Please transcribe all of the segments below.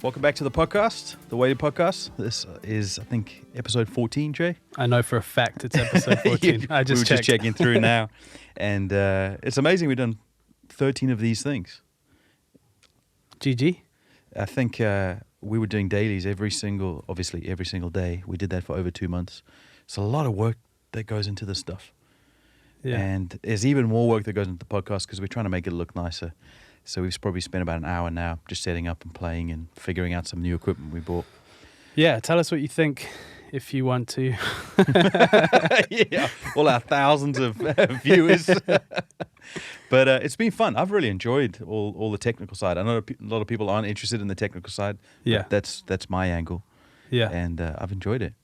Welcome back to the podcast, the Whaley Podcast. This is, I think, episode 14, Jay. I know for a fact it's episode 14. I just just checking through now. And it's amazing we've done 13 of these things. GG. I think we were doing dailies every single day. We did that for over 2 months. It's a lot of work that goes into this stuff. Yeah. And there's even more work that goes into the podcast because we're trying to make it look nicer. So we've probably spent about an hour now just setting up and playing and figuring out some new equipment we bought. Yeah, tell us what you think if you want to. Yeah, all our thousands of viewers. But it's been fun. I've really enjoyed all the technical side. I know a lot of people aren't interested in the technical side. Yeah. But that's my angle. Yeah. And I've enjoyed it.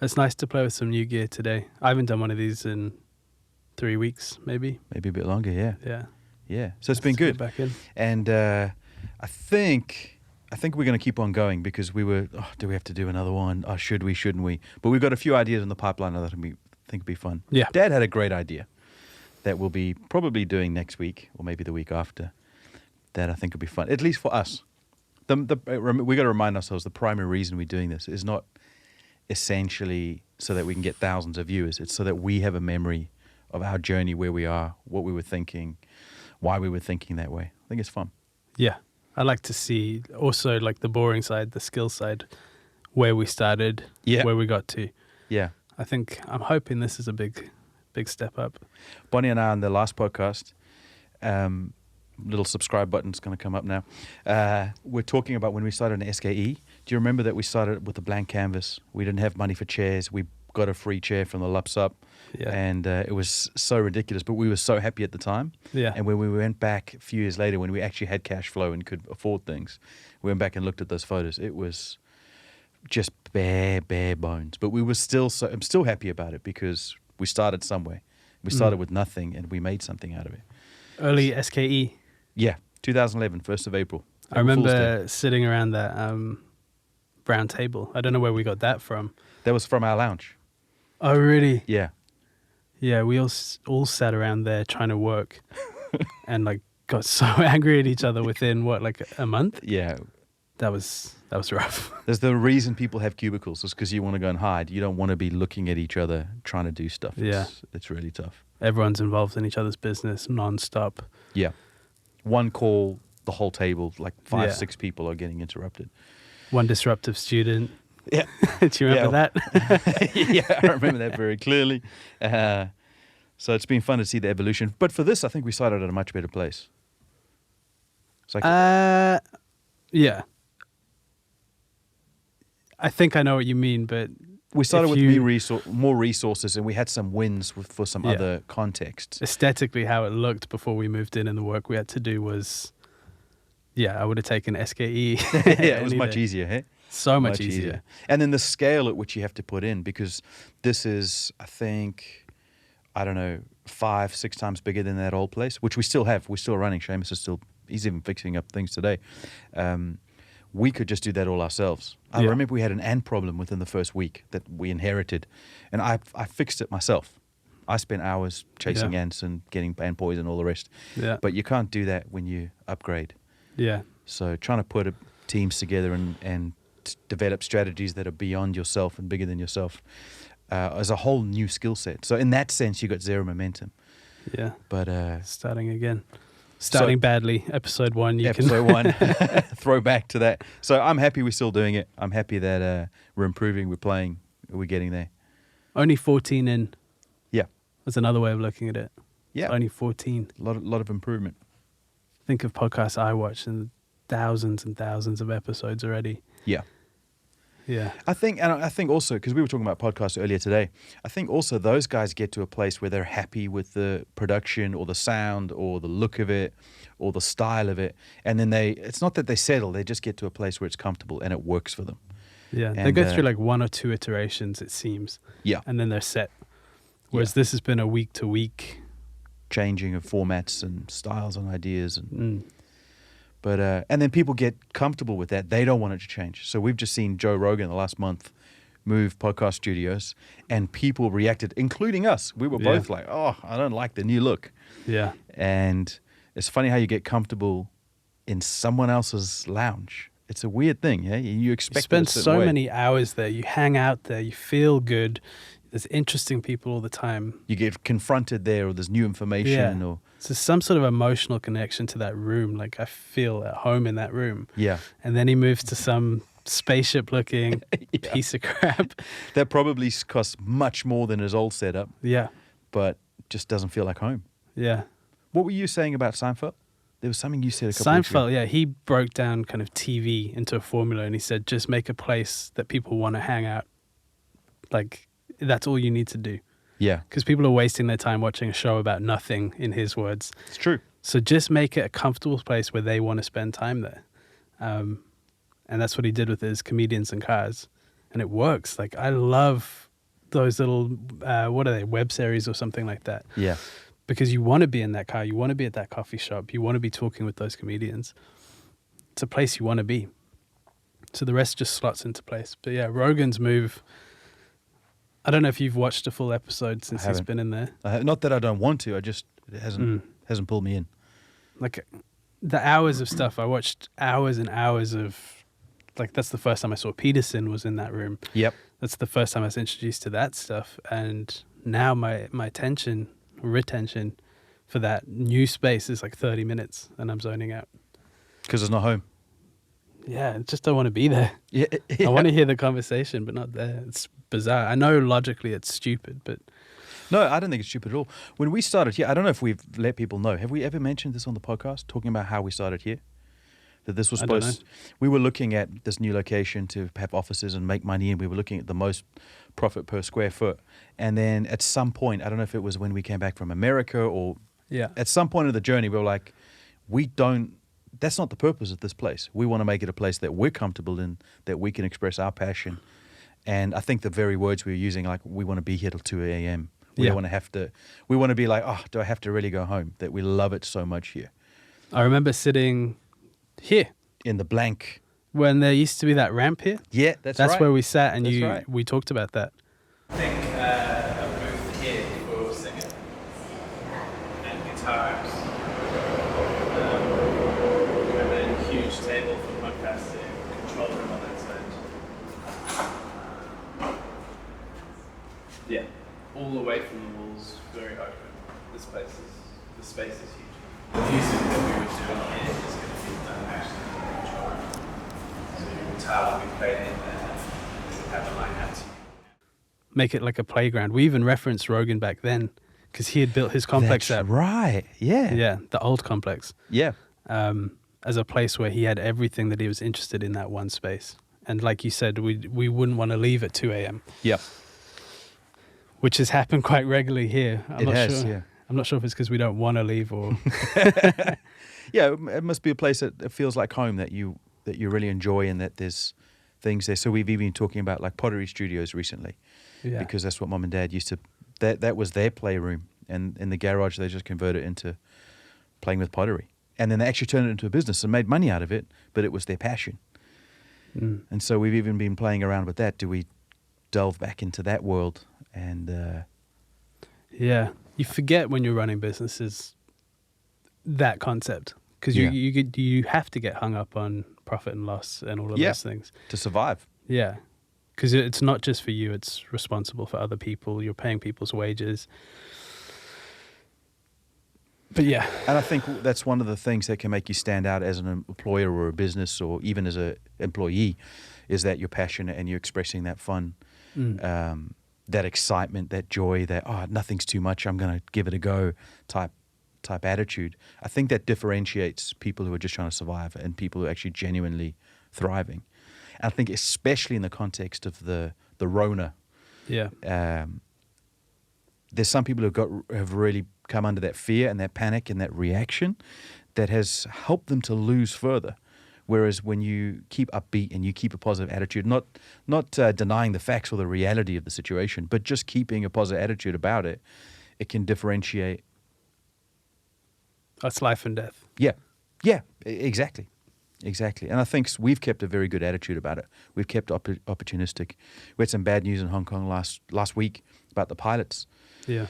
It's nice to play with some new gear today. I haven't done one of these in 3 weeks, maybe. Maybe a bit longer, yeah. Yeah. Yeah, so it's been good. Back in. And I think we're going to keep on going because we were, do we have to do another one? Oh, should we, shouldn't we? But we've got a few ideas in the pipeline that we think would be fun. Yeah. Dad had a great idea that we'll be probably doing next week or maybe the week after that I think will be fun, at least for us. We got to remind ourselves the primary reason we're doing this is not essentially so that we can get thousands of viewers. It's so that we have a memory of our journey, where we are, what we were thinking, why we were thinking that way. I think it's fun. Yeah. I like to see also like the boring side, the skill side, where we started, where we got to. Yeah. I'm hoping this is a big step up. Bonnie and I on the last podcast, little subscribe button's going to come up now. We're talking about when we started an SKE. Do you remember that we started with a blank canvas? We didn't have money for chairs. We got a free chair from the Lups Up. Yeah. And it was so ridiculous, but we were so happy at the time. Yeah. And when we went back a few years later, when we actually had cash flow and could afford things, we went back and looked at those photos. It was just bare bones. But I'm still happy about it because we started somewhere. We started with nothing and we made something out of it. Early SKE. Yeah, 2011, 1st of April. I remember sitting around that brown table. I don't know where we got that from. That was from our lounge. Oh, really? Yeah. Yeah, we all sat around there trying to work and like got so angry at each other within like a month? Yeah. That was rough. There's the reason people have cubicles is because you want to go and hide. You don't want to be looking at each other trying to do stuff. It's really tough. Everyone's involved in each other's business non-stop. Yeah. One call, the whole table, like 5-6 people are getting interrupted. One disruptive student. Yeah. Do you remember that? Yeah, I remember that very clearly. So it's been fun to see the evolution. But for this, I think we started at a much better place. It's like, yeah. I think I know what you mean, but we started with more resources and we had some wins for some other contexts. Aesthetically, how it looked before we moved in and the work we had to do was, I would have taken SKE. Yeah, it was much easier, hey? So much easier. And then the scale at which you have to put in, because this is, I think, 5-6 times bigger than that old place, which we still have. We're still running. Seamus he's even fixing up things today. We could just do that all ourselves. I remember we had an ant problem within the first week that we inherited, and I fixed it myself. I spent hours chasing ants and getting ant poison and all the rest. Yeah. But you can't do that when you upgrade. Yeah. So trying to put teams together and develop strategies that are beyond yourself and bigger than yourself is a whole new skill set. So in that sense, you got zero momentum. Yeah. But starting again. Starting badly. Episode 1. Episode 1. Throw back to that. So I'm happy we're still doing it. I'm happy that we're improving, we're playing, we're getting there. Only 14 in. Yeah. That's another way of looking at it. Yeah. Only 14. A lot of improvement. Think of podcasts I watch and thousands and thousands of episodes already. Yeah. Yeah. I think also, because we were talking about podcasts earlier today, I think also those guys get to a place where they're happy with the production or the sound or the look of it or the style of it. And then it's not that they settle, they just get to a place where it's comfortable and it works for them. Yeah. They go through like 1 or 2 iterations, it seems. Yeah. And then they're set. Whereas this has been a week to week changing of formats and styles and ideas. But and then people get comfortable with that. They don't want it to change. So we've just seen Joe Rogan the last month move podcast studios, and people reacted, including us. We were both like, "Oh, I don't like the new look." Yeah. And it's funny how you get comfortable in someone else's lounge It's a weird thing, yeah? You expect You spend it a certain so way. many hours there. You hang out there. You feel good. There's interesting people all the time. You get confronted there, or there's new information, Yeah. or So there's some sort of emotional connection to that room. Like I feel at home in that room. yeah. And then he moves to some spaceship-looking Yeah. piece of crap. That probably costs much more than his old setup, Yeah. but just doesn't feel like home. Yeah. What were you saying about Seinfeld? There was something you said a couple weeks ago. Seinfeld, yeah, he broke down kind of TV into a formula, and he said, just make a place that people want to hang out. Like, that's all you need to do. Yeah, Because people are wasting their time watching a show about nothing, in his words. it's true. So just make it a comfortable place where they want to spend time there. And that's what he did with his Comedians and Cars. And it works. Like, I love those little, what are they, web series or something like that. Yeah. Because you want to be in that car, you want to be at that coffee shop, you want to be talking with those comedians. It's a place you want to be. So the rest just slots into place. But yeah, Rogan's move, I don't know if you've watched a full episode since he's haven't. been in there. Not that I don't want to, it hasn't pulled me in. Like the hours of stuff, I watched hours and hours of, like that's the first time I saw Peterson was in that room. Yep. That's the first time I was introduced to that stuff. And now my retention for that new space is like 30 minutes and I'm zoning out. Because it's not home. Yeah, I just don't want to be there. Yeah. I want to hear the conversation, but not there. It's bizarre. I know logically it's stupid, but No, I don't think it's stupid at all. When we started here, I don't know if we've let people know. Have we ever mentioned this on the podcast, talking about how we started here? That this was I don't supposed... We were looking at this new location to have offices and make money, and we were looking at the most profit per square foot. And then at some point, I don't know if it was when we came back from America or yeah. at some point of the journey, we were like, that's not the purpose of this place. We want to make it a place that we're comfortable in, that we can express our passion. And I think the very words we were using, like, we want to be here till 2 a.m. We Yeah. don't want to we want to be like, oh, do I have to really go home? That we love it so much here. I remember sitting here In the blank. when there used to be that ramp here. Yeah, that's right. That's where we sat and That's right. we talked about that. I think a booth here for singing and guitars. And then a huge table for podcasting, control room on that side. Yeah, all away from the walls, very open. The space is huge. The music that we were doing here is going to be done actually in the control room. So your guitar will be played in there and we'll have a line out to you. Make it like a playground. We even referenced Rogan back then because he had built his complex That's out. right. Yeah. Yeah, the old complex. Yeah. As a place where he had everything that he was interested in that one space. And like you said, we wouldn't want to leave at 2 a.m., Yep. which has happened quite regularly here. It has, yeah. I'm not sure if it's because we don't want to leave or... Yeah, it must be a place that it feels like home, that you really enjoy, and that there's things there. So we've even been talking about like pottery studios recently, Yeah. because that's what mum and dad used to, that was their playroom, and in the garage they just converted it into playing with pottery. And then they actually turned it into a business and made money out of it, but it was their passion. Mm. And so we've even been playing around with that. Do we delve back into that world? And Yeah. You forget when you're running businesses that concept because Yeah. you have to get hung up on profit and loss and all of Yeah. those things. to survive. Yeah. Because it's not just for you, it's responsible for other people. You're paying people's wages. But yeah. And I think that's one of the things that can make you stand out as an employer or a business, or even as an employee, is that you're passionate and you're expressing that fun, that excitement, that joy, that, oh, nothing's too much, I'm going to give it a go type attitude. I think that differentiates people who are just trying to survive and people who are actually genuinely thriving. And I think especially in the context of the Rona, Yeah. there's some people have really come under that fear and that panic and that reaction that has helped them to lose further. Whereas when you keep upbeat and you keep a positive attitude, not denying the facts or the reality of the situation, but just keeping a positive attitude about it, it can differentiate. That's life and death. Yeah, exactly. And I think we've kept a very good attitude about it. We've kept opportunistic. We had some bad news in Hong Kong last week about the pilots. Yeah.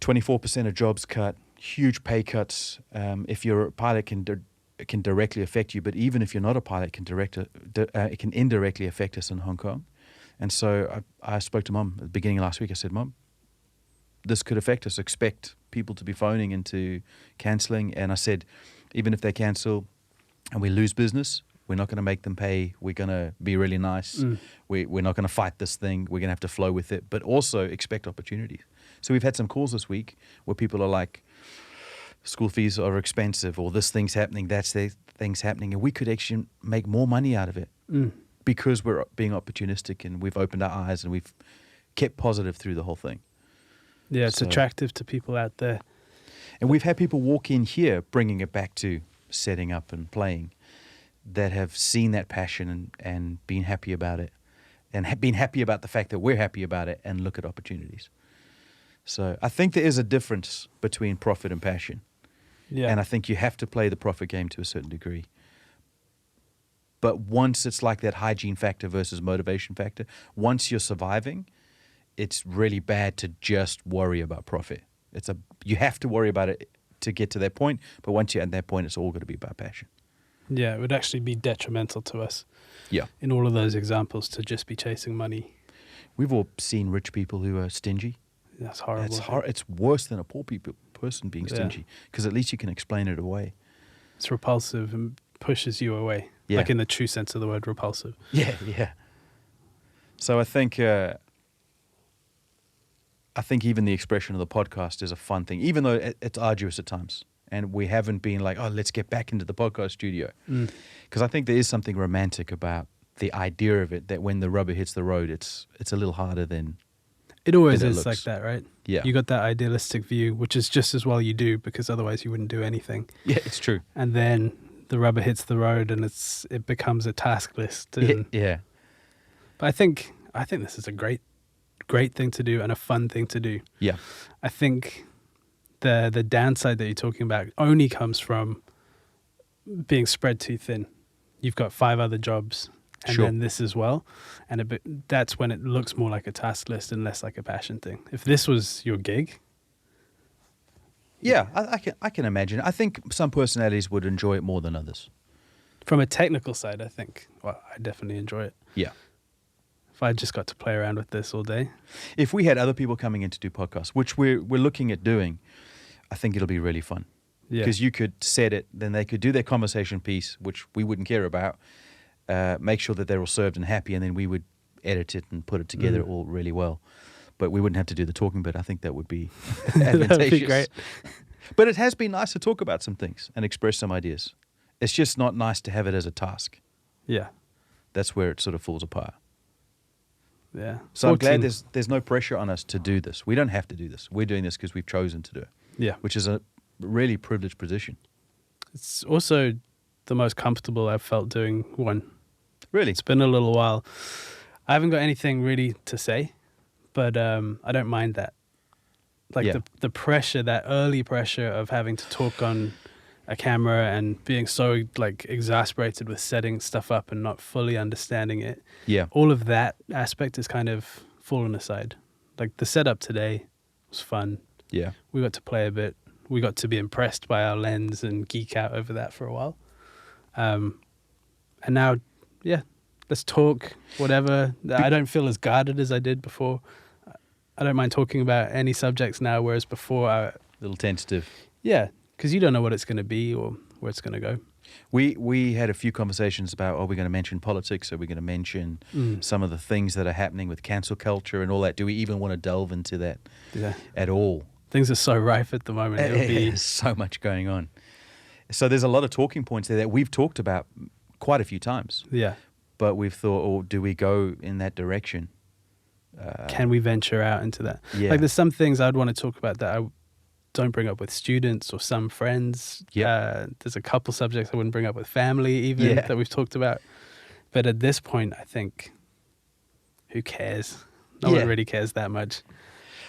24% of jobs cut, huge pay cuts. If you're a pilot, it can directly affect you, but even if you're not a pilot, it can indirectly affect us in Hong Kong. And so I spoke to Mum at the beginning of last week. I said, Mum, this could affect us. Expect people to be phoning into cancelling. And I said, even if they cancel and we lose business, we're not going to make them pay. We're going to be really nice. We're not going to fight this thing. We're going to have to flow with it, but also expect opportunities. So we've had some calls this week where people are like, school fees are expensive, or this thing's happening, that's the thing's happening, and we could actually make more money out of it because we're being opportunistic and we've opened our eyes and we've kept positive through the whole thing. Yeah, it's attractive to people out there. And we've had people walk in here bringing it back to setting up and playing that have seen that passion and been happy about it and have been happy about the fact that we're happy about it and look at opportunities. So I think there is a difference between profit and passion. Yeah. And I think you have to play the profit game to a certain degree. But once it's like that hygiene factor versus motivation factor, once you're surviving, it's really bad to just worry about profit. You have to worry about it to get to that point. But once you're at that point, it's all going to be about passion. Yeah, it would actually be detrimental to us. Yeah. In all of those examples, to just be chasing money. We've all seen rich people who are stingy. That's horrible. It's worse than a poor person being stingy, because at least you can explain it away. It's repulsive and pushes you away. Yeah. Like in the true sense of the word, repulsive. Yeah. So I think even the expression of the podcast is a fun thing, even though it's arduous at times. And we haven't been like, oh, let's get back into the podcast studio. Because I think there is something romantic about the idea of it, that when the rubber hits the road, it's a little harder than it always than it is looks. like that, right? Yeah. You got that idealistic view, which is just as well you do, because otherwise you wouldn't do anything. Yeah, it's true. And then the rubber hits the road and it becomes a task list. And, Yeah. But I think this is a great thing to do and a fun thing to do. Yeah. I think the downside that you're talking about only comes from being spread too thin. You've got 5 other jobs and Sure. then this as well. And that's when it looks more like a task list and less like a passion thing. If this was your gig. Yeah, I can imagine. I think some personalities would enjoy it more than others. From a technical side, I think, well, I definitely enjoy it. Yeah. If I just got to play around with this all day. If we had other people coming in to do podcasts, which we're looking at doing, I think it'll be really fun. Yeah. Because you could set it, then they could do their conversation piece, which we wouldn't care about, make sure that they're all served and happy, and then we would edit it and put it together all really well. But we wouldn't have to do the talking bit. I think that would be advantageous. That would be great. But it has been nice to talk about some things and express some ideas. It's just not nice to have it as a task. Yeah. That's where it sort of falls apart. Yeah. So I'm glad there's no pressure on us to do this. We don't have to do this. We're doing this because we've chosen to do it. Yeah. Which is a really privileged position. It's also the most comfortable I've felt doing one. Really? It's been a little while. I haven't got anything really to say, but I don't mind that. Like the pressure, that early pressure of having to talk on a camera and being so like exasperated with setting stuff up and not fully understanding it. Yeah. All of that aspect is kind of fallen aside. Like the setup today was fun. Yeah. We got to play a bit. We got to be impressed by our lens and geek out over that for a while. And now, let's talk, whatever. I don't feel as guarded as I did before. I don't mind talking about any subjects now, whereas before A little tentative. Yeah, because you don't know what it's going to be or where it's going to go. We had a few conversations about, are we going to mention politics? Are we going to mention some of the things that are happening with cancel culture and all that? Do we even want to delve into that at all? Things are so rife at the moment. There's so much going on. So there's a lot of talking points there that we've talked about quite a few times. Yeah. But we've thought, do we go in that direction? Can we venture out into that? Yeah. Like there's some things I'd want to talk about that I don't bring up with students or some friends. Yeah. There's a couple subjects I wouldn't bring up with family even that we've talked about. But at this point, I think, who cares? No one really cares that much.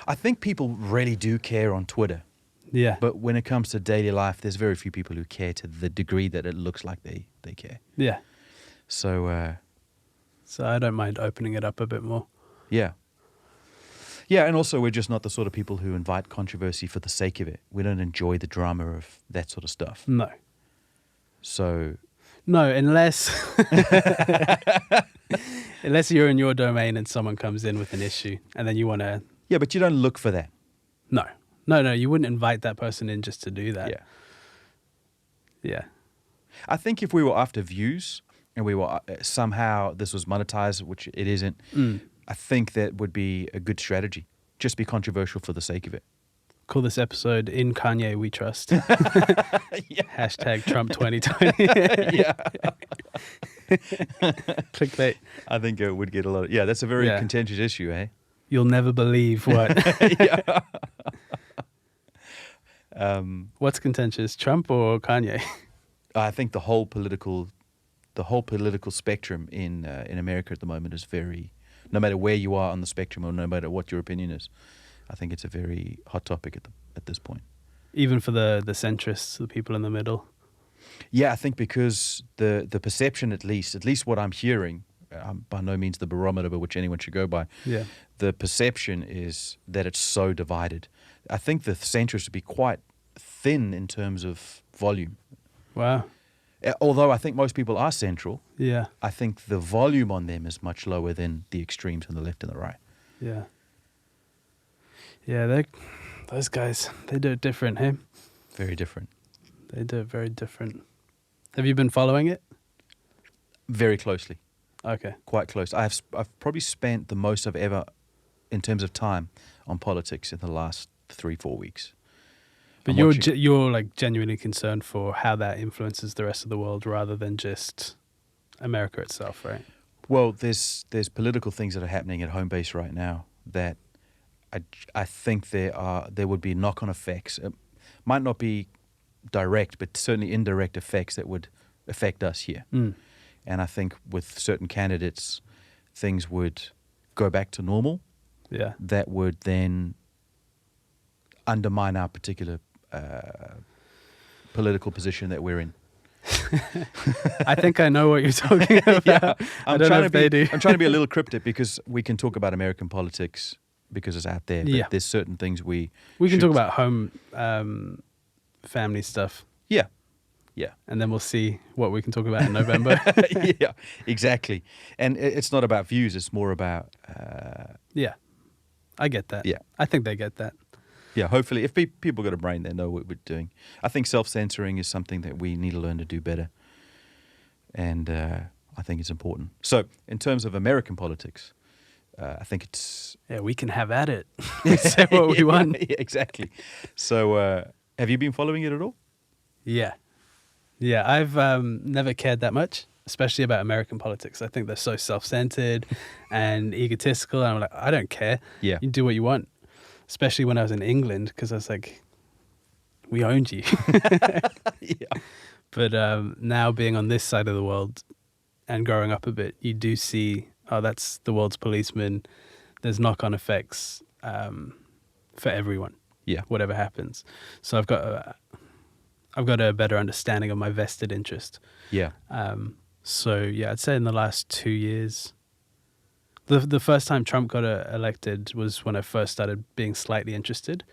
I think people really do care on Twitter. Yeah. But when it comes to daily life, there's very few people who care to the degree that it looks like they care. Yeah. So I don't mind opening it up a bit more. Yeah. Yeah, and also we're just not the sort of people who invite controversy for the sake of it. We don't enjoy the drama of that sort of stuff. No. So No, unless unless you're in your domain and someone comes in with an issue and then you want to... yeah, but you don't look for that. No, you wouldn't invite that person in just to do that. Yeah. Yeah. I think if we were after views and we were somehow this was monetized, which it isn't, I think that would be a good strategy. Just be controversial for the sake of it. Call this episode "In Kanye We Trust." Yeah. Hashtag Trump 2020. Yeah. Clickbait. I think it would get a lot of, yeah, that's a very contentious issue, eh? You'll never believe what. Yeah. What's contentious, Trump or Kanye? I think the whole political spectrum in America at the moment is very, no matter where you are on the spectrum or no matter what your opinion is, I think it's a very hot topic at this point. Even for the centrists, the people in the middle. Yeah, I think because the perception, at least what I'm hearing, by no means the barometer by which anyone should go by. Yeah. The perception is that it's so divided. I think the centrists would be quite thin in terms of volume. Wow. Although I think most people are central, Yeah. I think the volume on them is much lower than the extremes on the left and the right. Yeah. Yeah, those guys, they do it different, hey? Very different. They do it very different. Have you been following it? Very closely. Okay. Quite close. I've probably spent the most I've ever, in terms of time, on politics in the last 3-4 weeks. But you're like genuinely concerned for how that influences the rest of the world rather than just America itself, right? Well, there's political things that are happening at home base right now that I think there would be knock-on effects. It might not be direct, but certainly indirect effects that would affect us here. And I think with certain candidates, things would go back to normal. Yeah. That would then undermine our particular political position that we're in. I think I know what you're talking about. Yeah, I don't know if they do. I'm trying to be a little cryptic because we can talk about American politics because it's out there. But Yeah. there's certain things we can should- talk about home family stuff. Yeah. Yeah. And then we'll see what we can talk about in November. Yeah, exactly. And it's not about views. It's more about... Yeah. I get that. Yeah. I think they get that. Yeah, hopefully, if people got a brain, they know what we're doing. I think self-censoring is something that we need to learn to do better. And I think it's important. So, in terms of American politics, I think it's... Yeah, we can have at it. We say what we want. Yeah, exactly. So, have you been following it at all? Yeah. Yeah, I've never cared that much, especially about American politics. I think they're so self-centered and egotistical. And I'm like, I don't care. Yeah. You do what you want. Especially when I was in England, because I was like, we owned you. Yeah. But now being on this side of the world and growing up a bit, you do see, oh, that's the world's policeman. There's knock-on effects for everyone. Yeah. Whatever happens. So I've got a better understanding of my vested interest. Yeah. So yeah, I'd say in the last 2 years, the first time Trump got elected was when I first started being slightly interested,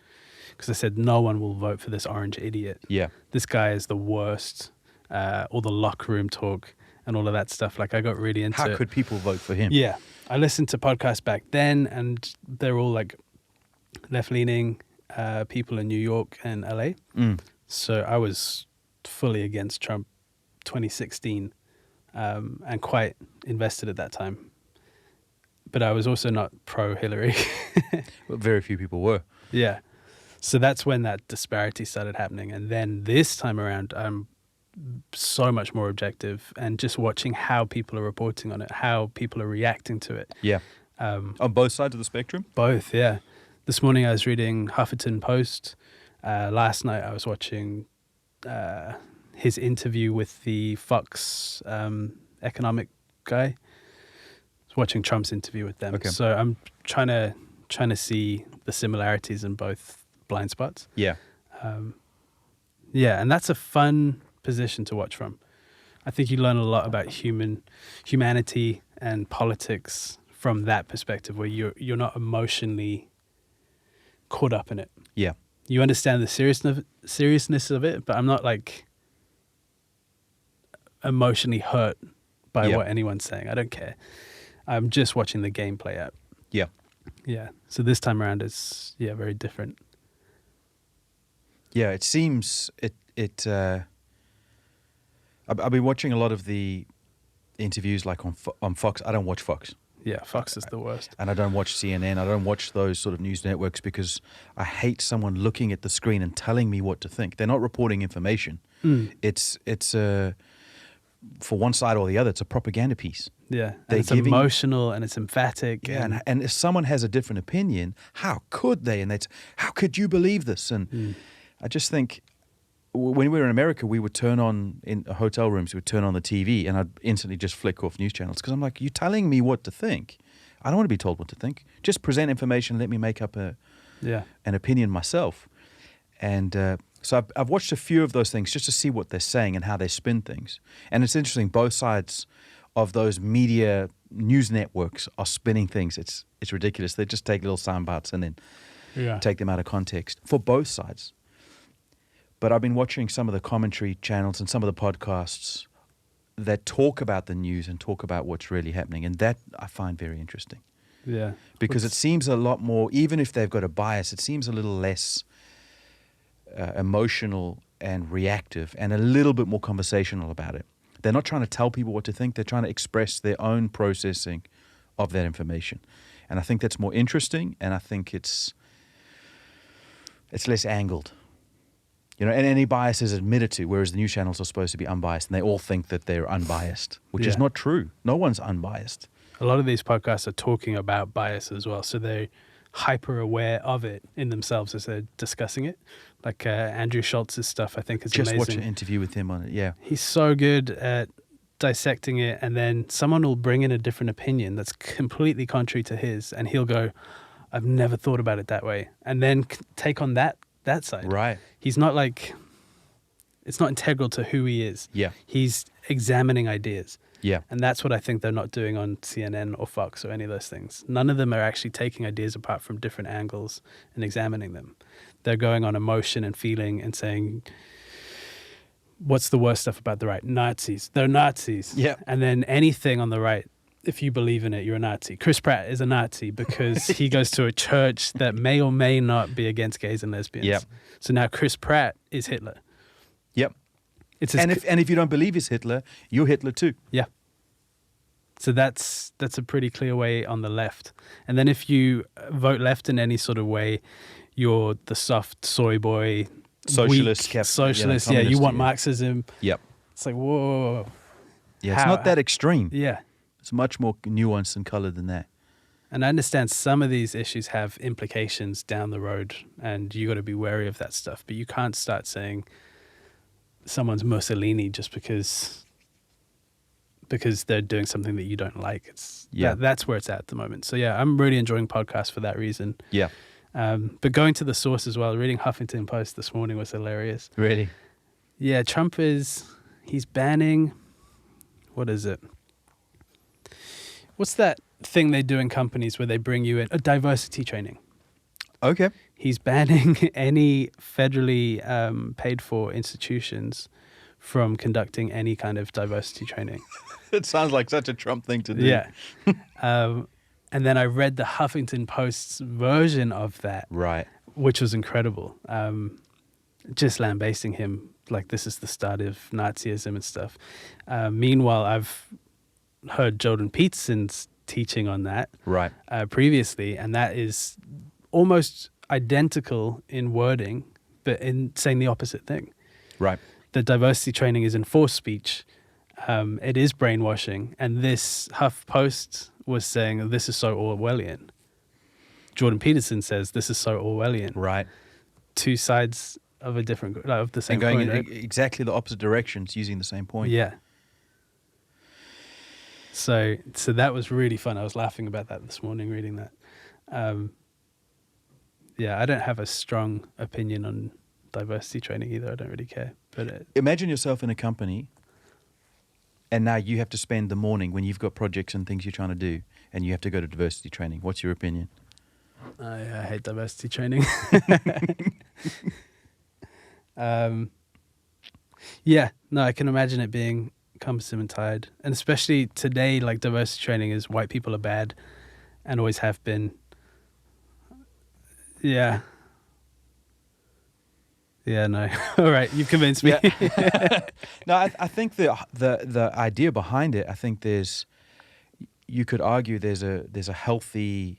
because I said no one will vote for this orange idiot. Yeah. This guy is the worst. All the locker room talk and all of that stuff. Like I got really into. How could people vote for him? Yeah, I listened to podcasts back then, and they're all like left-leaning people in New York and LA. So I was fully against Trump 2016 and quite invested at that time. But I was also not pro-Hillary. Well, very few people were. Yeah. So that's when that disparity started happening. And then this time around, I'm so much more objective and just watching how people are reporting on it, how people are reacting to it. Yeah. On both sides of the spectrum? Both, yeah. This morning I was reading Huffington Post. Last night I was watching his interview with the Fox economic guy. I was watching Trump's interview with them. Okay. So I'm trying to see the similarities in both blind spots. Yeah. Yeah, and that's a fun position to watch from. I think you learn a lot about humanity and politics from that perspective, where you're not emotionally caught up in it. Yeah. You understand the seriousness of it, but I'm not like emotionally hurt by Yeah. what anyone's saying. I don't care. I'm just watching the game play out. Yeah. Yeah. So this time around, it's very different. Yeah, it seems I've been watching a lot of the interviews like on Fox. I don't watch Fox. Yeah, Fox is the worst. And I don't watch CNN. I don't watch those sort of news networks because I hate someone looking at the screen and telling me what to think. They're not reporting information. It's for one side or the other, it's a propaganda piece. Yeah, They're and it's giving- emotional and it's emphatic. Yeah, and if someone has a different opinion, how could they? And how could you believe this? And I just think when we were in America, we would turn on, in hotel rooms, we would turn on the TV and I'd instantly just flick off news channels because I'm like, you're telling me what to think. I don't want to be told what to think. Just present information, let me make up an opinion myself. And so I've watched a few of those things just to see what they're saying and how they spin things. And it's interesting, both sides of those media news networks are spinning things. It's ridiculous. They just take little sound bites and then take them out of context for both sides. But I've been watching some of the commentary channels and some of the podcasts that talk about the news and talk about what's really happening. And that I find very interesting. Yeah. Because it seems a lot more, even if they've got a bias, it seems a little less emotional and reactive and a little bit more conversational about it. They're not trying to tell people what to think. They're trying to express their own processing of that information. And I think that's more interesting, and I think it's less angled. You know, and any bias is admitted to, whereas the news channels are supposed to be unbiased, and they all think that they're unbiased, which is not true. No one's unbiased. A lot of these podcasts are talking about bias as well, so they're hyper aware of it in themselves as they're discussing it. Like Andrew Schultz's stuff, I think is Just amazing. watch an interview with him on it, yeah. He's so good at dissecting it, and then someone will bring in a different opinion that's completely contrary to his, and he'll go, I've never thought about it that way, and then take on that side. Right. He's not like, it's not integral to who he is. Yeah. He's examining ideas. Yeah. And that's what I think they're not doing on CNN or Fox or any of those things. None of them are actually taking ideas apart from different angles and examining them. They're going on emotion and feeling and saying, what's the worst stuff about the right? Nazis. They're Nazis. Yeah. And then anything on the right, if you believe in it, you're a Nazi. Chris Pratt is a Nazi because he goes to a church that may or may not be against gays and lesbians. Yep. So now Chris Pratt is Hitler. Yep. It's And if you don't believe he's Hitler, you're Hitler too. Yeah. So that's a pretty clear way on the left. And then if you vote left in any sort of way, you're the soft soy boy, Socialist, weak, socialist. you know, Yeah, you want communist, Marxism. Yep. It's like, whoa. Yeah, it's How- not that extreme. Yeah. It's much more nuanced and colored than that. And I understand some of these issues have implications down the road, and you got to be wary of that stuff. But you can't start saying someone's Mussolini just because they're doing something that you don't like. That's where it's at the moment. So yeah, I'm really enjoying podcasts for that reason. Yeah. But going to the source as well, reading Huffington Post this morning was hilarious. Really? Yeah, Trump he's banning, what is it? What's that thing they do in companies where they bring you in? A diversity training. Okay. He's banning any federally paid for institutions from conducting any kind of diversity training. It sounds like such a Trump thing to do. Yeah. And then I read the Huffington Post's version of that, Right. which was incredible. Just lambasting him like this is the start of Nazism and stuff. Meanwhile, I've heard Jordan Peterson's teaching on that Right. previously, and that is almost identical in wording, but in saying the opposite thing. Right. The diversity training is enforced speech. It is brainwashing, and this Huff Post was saying this is so Orwellian. Jordan Peterson says this is so Orwellian. Right. Two sides of a different of the same And going coin, in right? exactly the opposite directions using the same point. Yeah. So that was really fun. I was laughing about that this morning reading that. Yeah, I don't have a strong opinion on diversity training either. I don't really care. But Imagine yourself in a company and now you have to spend the morning when you've got projects and things you're trying to do and you have to go to diversity training. What's your opinion? I hate diversity training. Yeah, no, I can imagine it being cumbersome and tired. And especially today, like diversity training is white people are bad and always have been. Yeah. Yeah, no. All right, you've convinced me. Yeah. No, I think the idea behind it, I think you could argue there's a healthy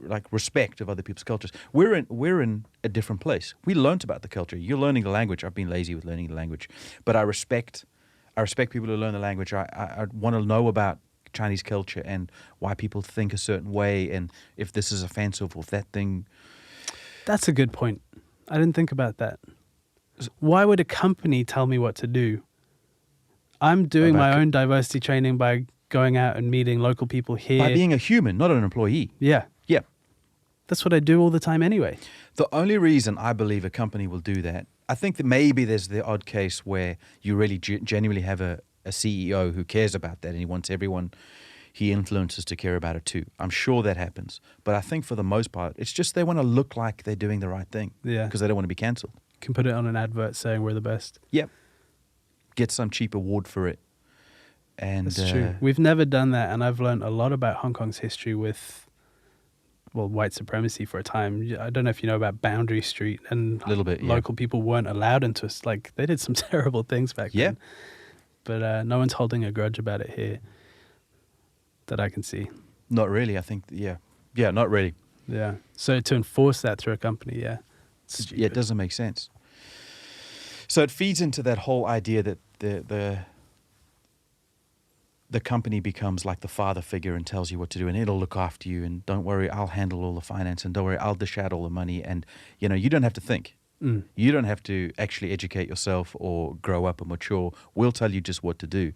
like respect of other people's cultures. We're in a different place. We learnt about the culture. You're learning the language. I've been lazy with learning the language, but I respect people who learn the language. I want to know about Chinese culture and why people think a certain way, and if this is offensive or if that thing. That's a good point. I didn't think about that. Why would a company tell me what to do? I'm doing my own diversity training by going out and meeting local people here. By being a human, not an employee. Yeah. Yeah. That's what I do all the time anyway. The only reason I believe a company will do that, I think that maybe there's the odd case where you really genuinely have a CEO who cares about that and he wants everyone he influences to care about it too. I'm sure that happens. But I think for the most part, it's just they want to look like they're doing the right thing. Yeah. Because they don't want to be cancelled. Can put it on an advert saying we're the best. Yep. Get some cheap award for it. And that's true. We've never done that, and I've learned a lot about Hong Kong's history with, white supremacy for a time. I don't know if you know about Boundary Street, and a little bit, local people weren't allowed into us. Like, they did some terrible things back then. But no one's holding a grudge about it here that I can see. Not really, I think, yeah, not really. Yeah. So to enforce that through a company, it doesn't make sense. So it feeds into that whole idea that the company becomes like the father figure and tells you what to do, and it'll look after you, and don't worry, I'll handle all the finance, and don't worry, I'll dish out all the money, and you don't have to think. You don't have to actually educate yourself or grow up and mature. We'll tell you just what to do,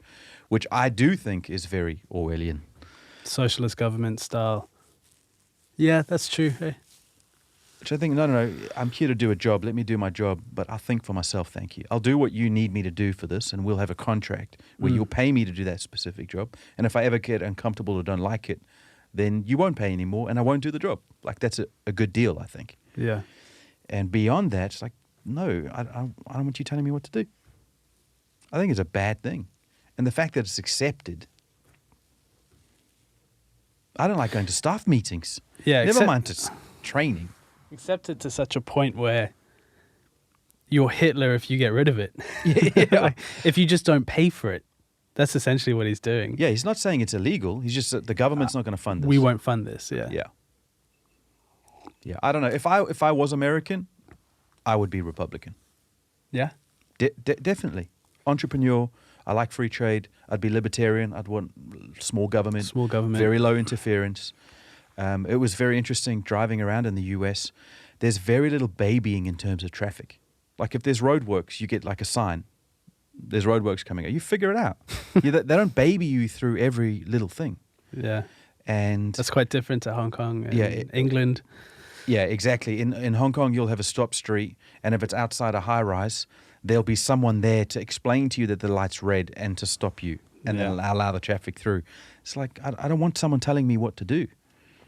which I do think is very Orwellian. Socialist government style. Yeah, that's true. Hey. Which I think, no, I'm here to do a job. Let me do my job, but I'll think for myself, thank you. I'll do what you need me to do for this, and we'll have a contract where you'll pay me to do that specific job. And if I ever get uncomfortable or don't like it, then you won't pay anymore, and I won't do the job. Like, that's a good deal, I think. Yeah. And beyond that, it's like, no, I don't want you telling me what to do. I think it's a bad thing. And the fact that it's accepted. I don't like going to staff meetings. Yeah, Never mind to training. Accept it to such a point where you're Hitler if you get rid of it. Like, if you just don't pay for it. That's essentially what he's doing. Yeah, he's not saying it's illegal. He's just the government's not going to fund this. We won't fund this, yeah. Yeah, I don't know. If I was American, I would be Republican. Yeah? Definitely. Entrepreneur. I like free trade. I'd be libertarian. I'd want small government. Small government. Very low interference. It was very interesting driving around in the US. There's very little babying in terms of traffic. Like if there's roadworks, you get like a sign. There's roadworks coming out. You figure it out. They don't baby you through every little thing. Yeah. And that's quite different to Hong Kong and England. Yeah, exactly. In Hong Kong, you'll have a stop street, and if it's outside a high-rise, there'll be someone there to explain to you that the light's red and to stop you and then allow the traffic through. It's like, I don't want someone telling me what to do.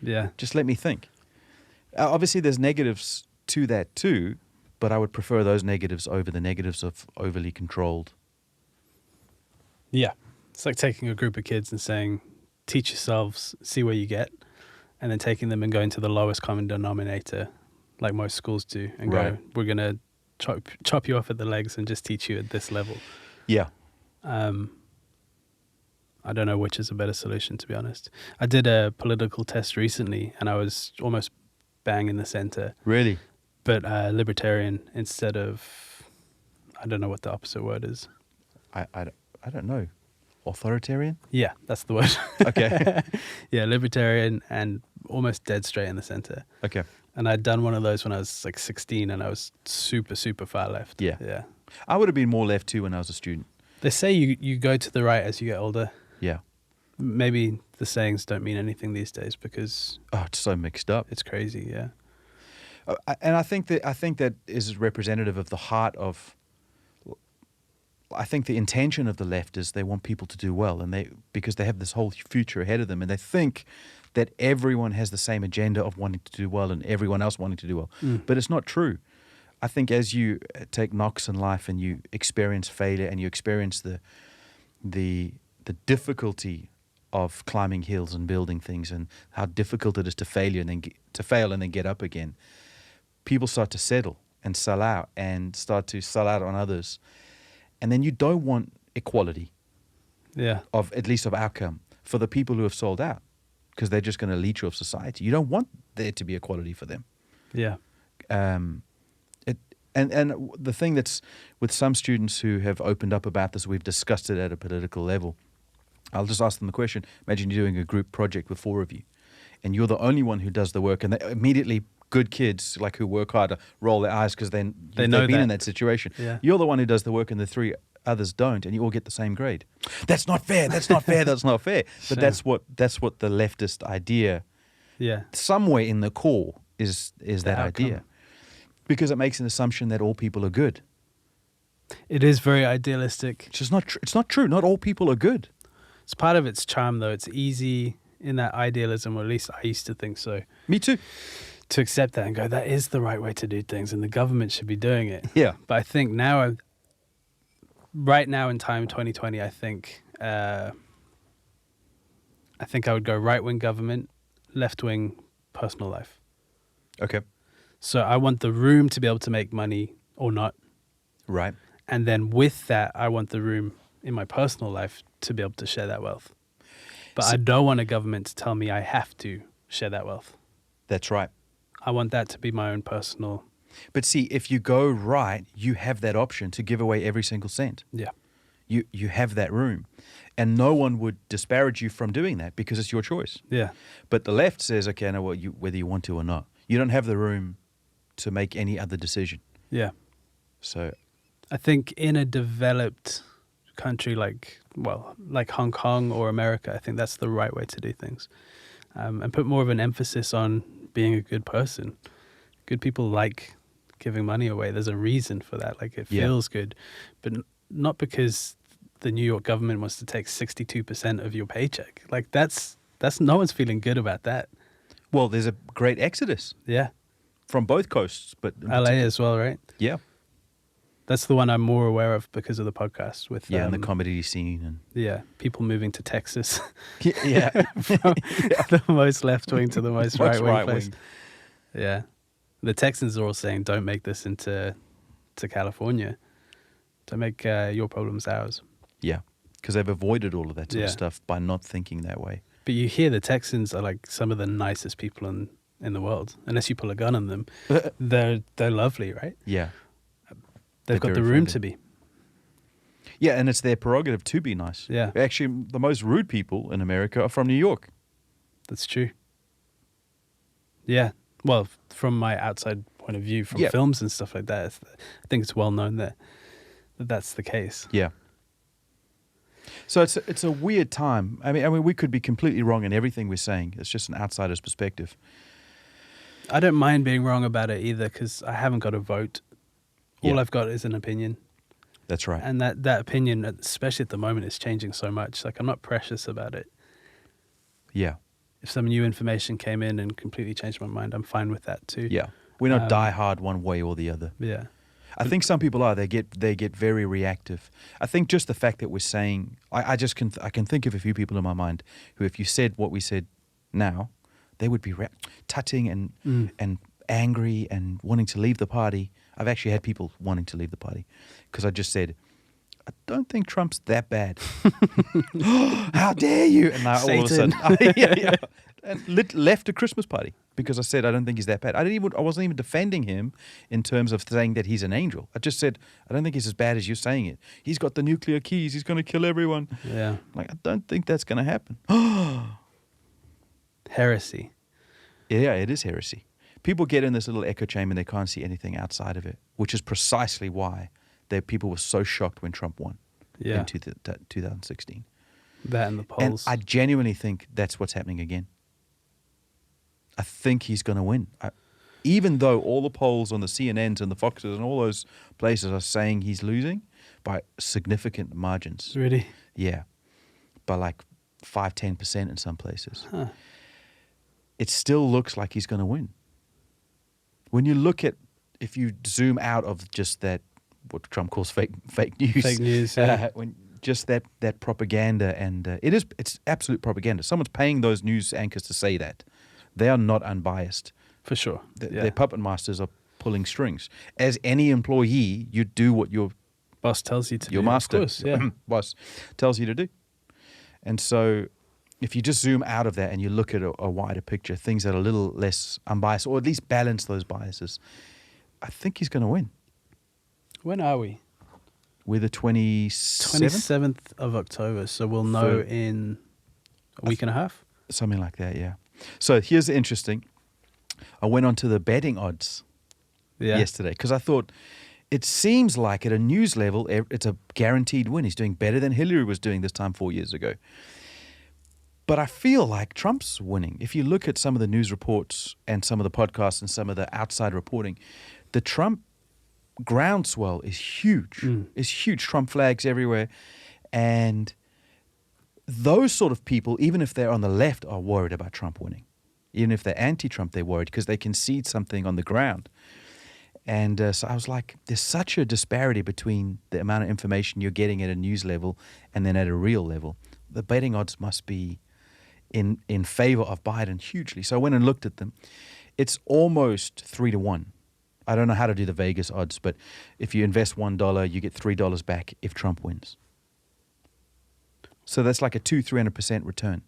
Yeah. Just let me think. Obviously, there's negatives to that too, but I would prefer those negatives over the negatives of overly controlled. Yeah. It's like taking a group of kids and saying, teach yourselves, see where you get, and then taking them and going to the lowest common denominator, like most schools do, and go, we're going to chop you off at the legs and just teach you at this level. Yeah. I don't know which is a better solution, to be honest. I did a political test recently, and I was almost bang in the center. Really? But libertarian instead of, I don't know what the opposite word is. I don't know. Authoritarian? Yeah, that's the word. Okay. Yeah, libertarian and almost dead straight in the center. Okay. And I'd done one of those when I was like 16, and I was super, super far left. Yeah. Yeah. I would have been more left too when I was a student. They say you go to the right as you get older. Yeah. Maybe the sayings don't mean anything these days because it's so mixed up. It's crazy, yeah. And I think that is representative of the heart of. I think the intention of the left is they want people to do well, and because they have this whole future ahead of them, and they think that everyone has the same agenda of wanting to do well and everyone else wanting to do well. But it's not true. I think as you take knocks in life and you experience failure and you experience the difficulty of climbing hills and building things, and how difficult it is to fail and then get up again, people start to settle and sell out and start to sell out on others. And then you don't want equality of at least of outcome for the people who have sold out, because they're just going to leech off society. You don't want there to be equality for them. Yeah. And the thing that's with some students who have opened up about this, we've discussed it at a political level. I'll just ask them the question. Imagine you're doing a group project with 4 of you, and you're the only one who does the work, and they immediately good kids like who work hard roll their eyes because they've been in that situation. Yeah. You're the one who does the work, and the 3 others don't, and you all get the same grade. That's not fair. That's not fair. That's not fair. But that's what the leftist idea. Yeah. Somewhere in the core is that outcome. idea, because it makes an assumption that all people are good. It is very idealistic. It's just not true. It's not true. Not all people are good. It's part of its charm, though. It's easy in that idealism, or at least I used to think so, Me too. to accept that and go, that is the right way to do things, and the government should be doing it. Yeah. But I think now, right now in time, 2020, I think I would go right-wing government, left-wing personal life. Okay. So I want the room to be able to make money or not. Right. And then with that, I want the room in my personal life to be able to share that wealth. But I don't want a government to tell me I have to share that wealth. That's right. I want that to be my own personal. But see, if you go right, you have that option to give away every single cent. Yeah. You have that room. And no one would disparage you from doing that because it's your choice. Yeah. But the left says, okay, no, whether you want to or not, you don't have the room to make any other decision. Yeah. So I think in a developed country like Hong Kong or America, I think that's the right way to do things. And put more of an emphasis on being a good person. Good people like giving money away. There's a reason for that. Like, it feels good. But not because the New York government wants to take 62% of your paycheck. Like, that's no one's feeling good about that. well, there's a great exodus Yeah. from both coasts, but LA as well, right? yeah, That's the one I'm more aware of because of the podcast with and the comedy scene and people moving to Texas. yeah, From the most left wing to the most right wing place. wing. Yeah. The Texans are all saying, don't make this into California. Don't make your problems ours. Yeah, because they've avoided all of that sort of Yeah. stuff by not thinking that way. But you hear the Texans are like some of the nicest people in the world. Unless you pull a gun on them. They're lovely, right? Yeah. They've got the very room friendly. to be. Yeah, and it's their prerogative to be nice. Yeah. Actually, the most rude people in America are from New York. That's true. Yeah. Well, from my outside point of view, from Yeah. films and stuff like that, I think it's well known that that's the case. Yeah. So it's a weird time. I mean, we could be completely wrong in everything we're saying. It's just an outsider's perspective. I don't mind being wrong about it either because I haven't got a vote. All Yeah. I've got is an opinion. That's right. And that opinion, especially at the moment, is changing so much. Like, I'm not precious about it. Yeah. If some new information came in and completely changed my mind, I'm fine with that too. Yeah. We're not die hard one way or the other. Yeah. I think some people are. They get very reactive. I think just the fact that we're saying, I can think of a few people in my mind who, if you said what we said now, they would be tutting and angry and wanting to leave the party. I've actually had people wanting to leave the party because I just said, I don't think Trump's that bad. How dare you? And now all of a sudden, and left a Christmas party because I said I don't think he's that bad. I wasn't even defending him in terms of saying that he's an angel. I just said I don't think he's as bad as you're saying it. He's got the nuclear keys. He's going to kill everyone. Yeah. Like, I don't think that's going to happen. Heresy. Yeah, it is heresy. People get in this little echo chamber and they can't see anything outside of it, which is precisely why people were so shocked when Trump won Yeah. in 2016. That and the polls. And I genuinely think that's what's happening again. I think he's going to win. Even though all the polls on the CNNs and the Foxes and all those places are saying he's losing by significant margins. Really? Yeah. By like 5-10% in some places. Huh. It still looks like he's going to win. When you look at, if you zoom out of just that, what Trump calls fake news. Fake news, yeah. just that propaganda, and it's absolute propaganda. Someone's paying those news anchors to say that. They are not unbiased. For sure. Their puppet masters are pulling strings. As any employee, you do what your boss tells you to do. Your master, Of course, yeah. boss, tells you to do. And so if you just zoom out of that and you look at a wider picture, things that are a little less unbiased, or at least balance those biases, I think he's going to win. When are we? We're the 27th? 27th of October, so we'll know in a week and a half? Something like that, yeah. So here's the interesting. I went onto the betting odds yesterday because I thought it seems like at a news level, it's a guaranteed win. He's doing better than Hillary was doing this time 4 years ago. But I feel like Trump's winning. If you look at some of the news reports and some of the podcasts and some of the outside reporting, the Trump groundswell is huge. It's huge. Trump flags everywhere. And those sort of people, even if they're on the left, are worried about Trump winning. Even if they're anti-Trump, they're worried because they can see something on the ground. And so I was like, there's such a disparity between the amount of information you're getting at a news level and then at a real level. The betting odds must be in favor of Biden hugely. So I went and looked at them. It's almost 3-1. I don't know how to do the Vegas odds, but if you invest $1, you get $3 back if Trump wins. So that's like a 300% return.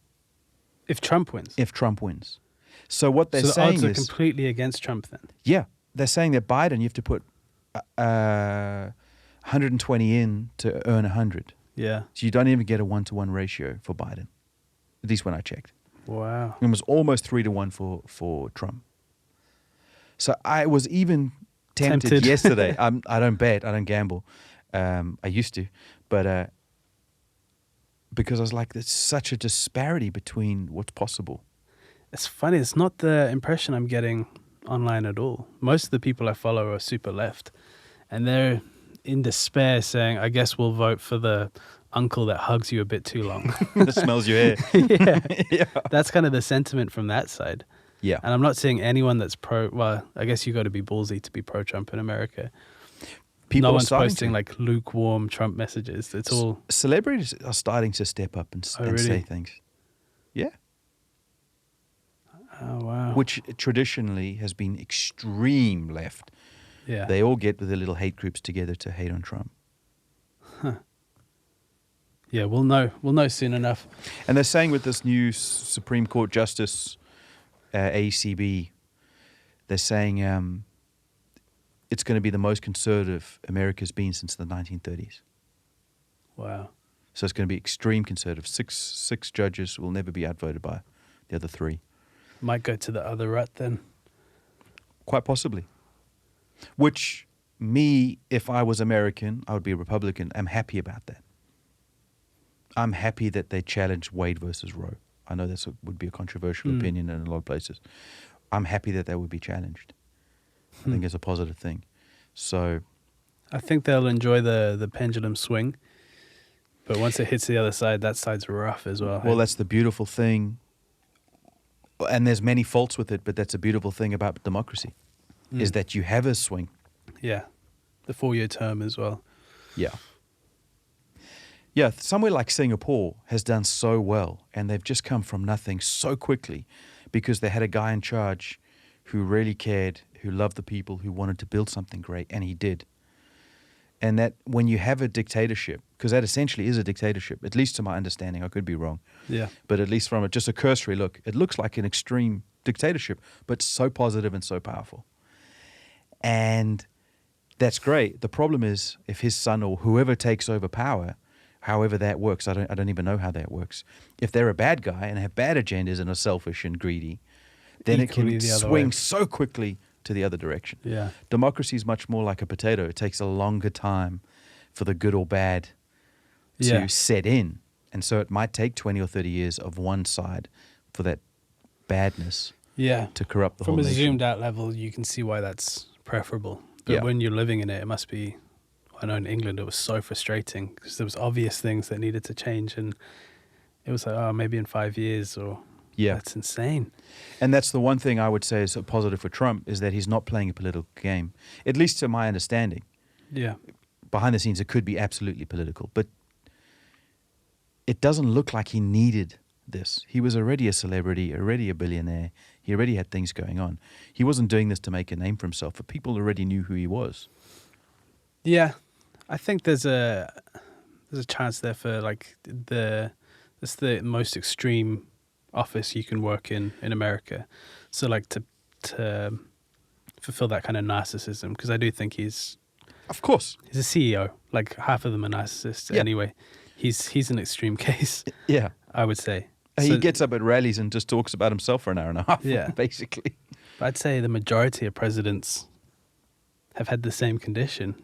If Trump wins? If Trump wins. So what they're so the saying odds are is... completely against Trump then? Yeah. They're saying that Biden, you have to put 120 in to earn 100. Yeah. So you don't even get a 1-to-1 ratio for Biden, at least when I checked. Wow. It was almost 3-to-1 for Trump. So I was even tempted. Yesterday. I don't bet. I don't gamble. I used to. But because I was like, there's such a disparity between what's possible. It's funny. It's not the impression I'm getting online at all. Most of the people I follow are super left. And they're in despair saying, I guess we'll vote for the uncle that hugs you a bit too long. That smells your hair. Yeah. That's kind of the sentiment from that side. Yeah. And I'm not seeing anyone that's well, I guess you got to be ballsy to be pro-Trump in America. People no one's posting like lukewarm Trump messages. It's all... Celebrities are starting to step up and really? say things. Yeah. Oh, wow. Which traditionally has been extreme left. Yeah. They all get with their little hate groups together to hate on Trump. Yeah, we'll know soon enough. And they're saying with this new Supreme Court Justice, ACB, they're saying it's going to be the most conservative America's been since the 1930s. Wow. So it's going to be extreme conservative. Six judges will never be outvoted by the other three. Might go to the other rut then. Quite possibly. Which, me, if I was American, I would be a Republican. I'm happy about that. I'm happy that they challenged Wade versus Roe. I know that would be a controversial opinion in a lot of places. I'm happy that would be challenged. I think it's a positive thing. So, I think they'll enjoy the pendulum swing. But once it hits the other side, that side's rough as well. Well, that's the beautiful thing. And there's many faults with it, but that's a beautiful thing about democracy, is that you have a swing. Yeah. The 4-year term as well. Yeah. Yeah, somewhere like Singapore has done so well, and they've just come from nothing so quickly because they had a guy in charge who really cared, who loved the people, who wanted to build something great, and he did. And that when you have a dictatorship, because that essentially is a dictatorship, at least to my understanding, I could be wrong. Yeah. But at least from just a cursory look, it looks like an extreme dictatorship, but so positive and so powerful. And that's great. The problem is if his son or whoever takes over power, however that works, I don't even know how that works. If they're a bad guy and have bad agendas and are selfish and greedy, then Equally it can the other swing way. so quickly to the other direction. Yeah. Democracy is much more like a potato. It takes a longer time for the good or bad to set in. And so it might take 20 or 30 years of one side for that badness to corrupt the whole From a nation. zoomed out level, you can see why that's preferable. But when you're living in it, it must be... I know in England it was so frustrating because there was obvious things that needed to change, and it was like, oh, maybe in 5 years or... Yeah. That's insane. And that's the one thing I would say is a positive for Trump is that he's not playing a political game, at least to my understanding. Yeah. Behind the scenes, it could be absolutely political, but it doesn't look like he needed this. He was already a celebrity, already a billionaire. He already had things going on. He wasn't doing this to make a name for himself, but people already knew who he was. Yeah, I think there's a chance there for like it's the most extreme office you can work in America. So like to fulfill that kind of narcissism, because I do think he's Of course. a CEO. Like half of them are narcissists Yeah. anyway. He's an extreme case, Yeah. I would say. He So- gets up at rallies and just talks about himself for an hour and a half, Yeah. basically. But I'd say the majority of presidents have had the same condition.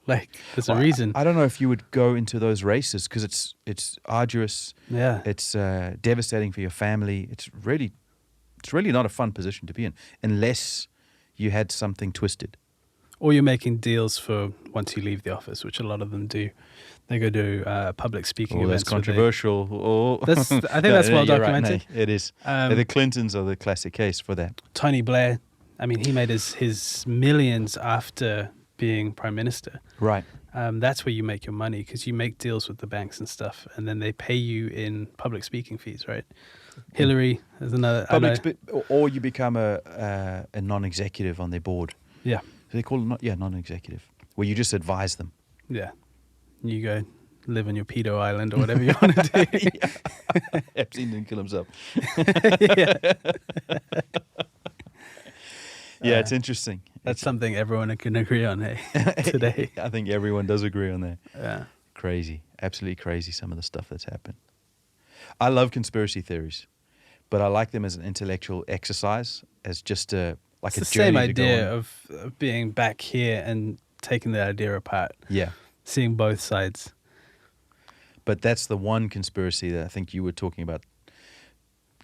Like there's a Well, reason. I don't know if you would go into those races because it's arduous. Yeah. It's devastating for your family. It's really not a fun position to be in unless you had something twisted. Or you're making deals for once you leave the office, which a lot of them do. They go do public speaking Oh, that's events. where they- controversial. Oh. That's- I think that's well you're right, documented. no, it is. The Clintons are the classic case for that. Tony Blair, I mean, he made his millions after being prime minister. Right. That's where you make your money, because you make deals with the banks and stuff, and then they pay you in public speaking fees, right? Hillary is another. I know- Or you become a non-executive on their board. yeah, So they call it non-executive, where you just advise them. yeah. You go live on your pedo island or whatever you want to do. Epstein didn't kill himself. yeah. Yeah, it's interesting. That's something everyone can agree on, hey, today. I think everyone does agree on that. Yeah. Crazy, absolutely crazy, some of the stuff that's happened. I love conspiracy theories, but I like them as an intellectual exercise, as just a It's a the journey same to idea go on. of being back here and taking the idea apart, Yeah, seeing both sides. but that's the one conspiracy that I think you were talking about.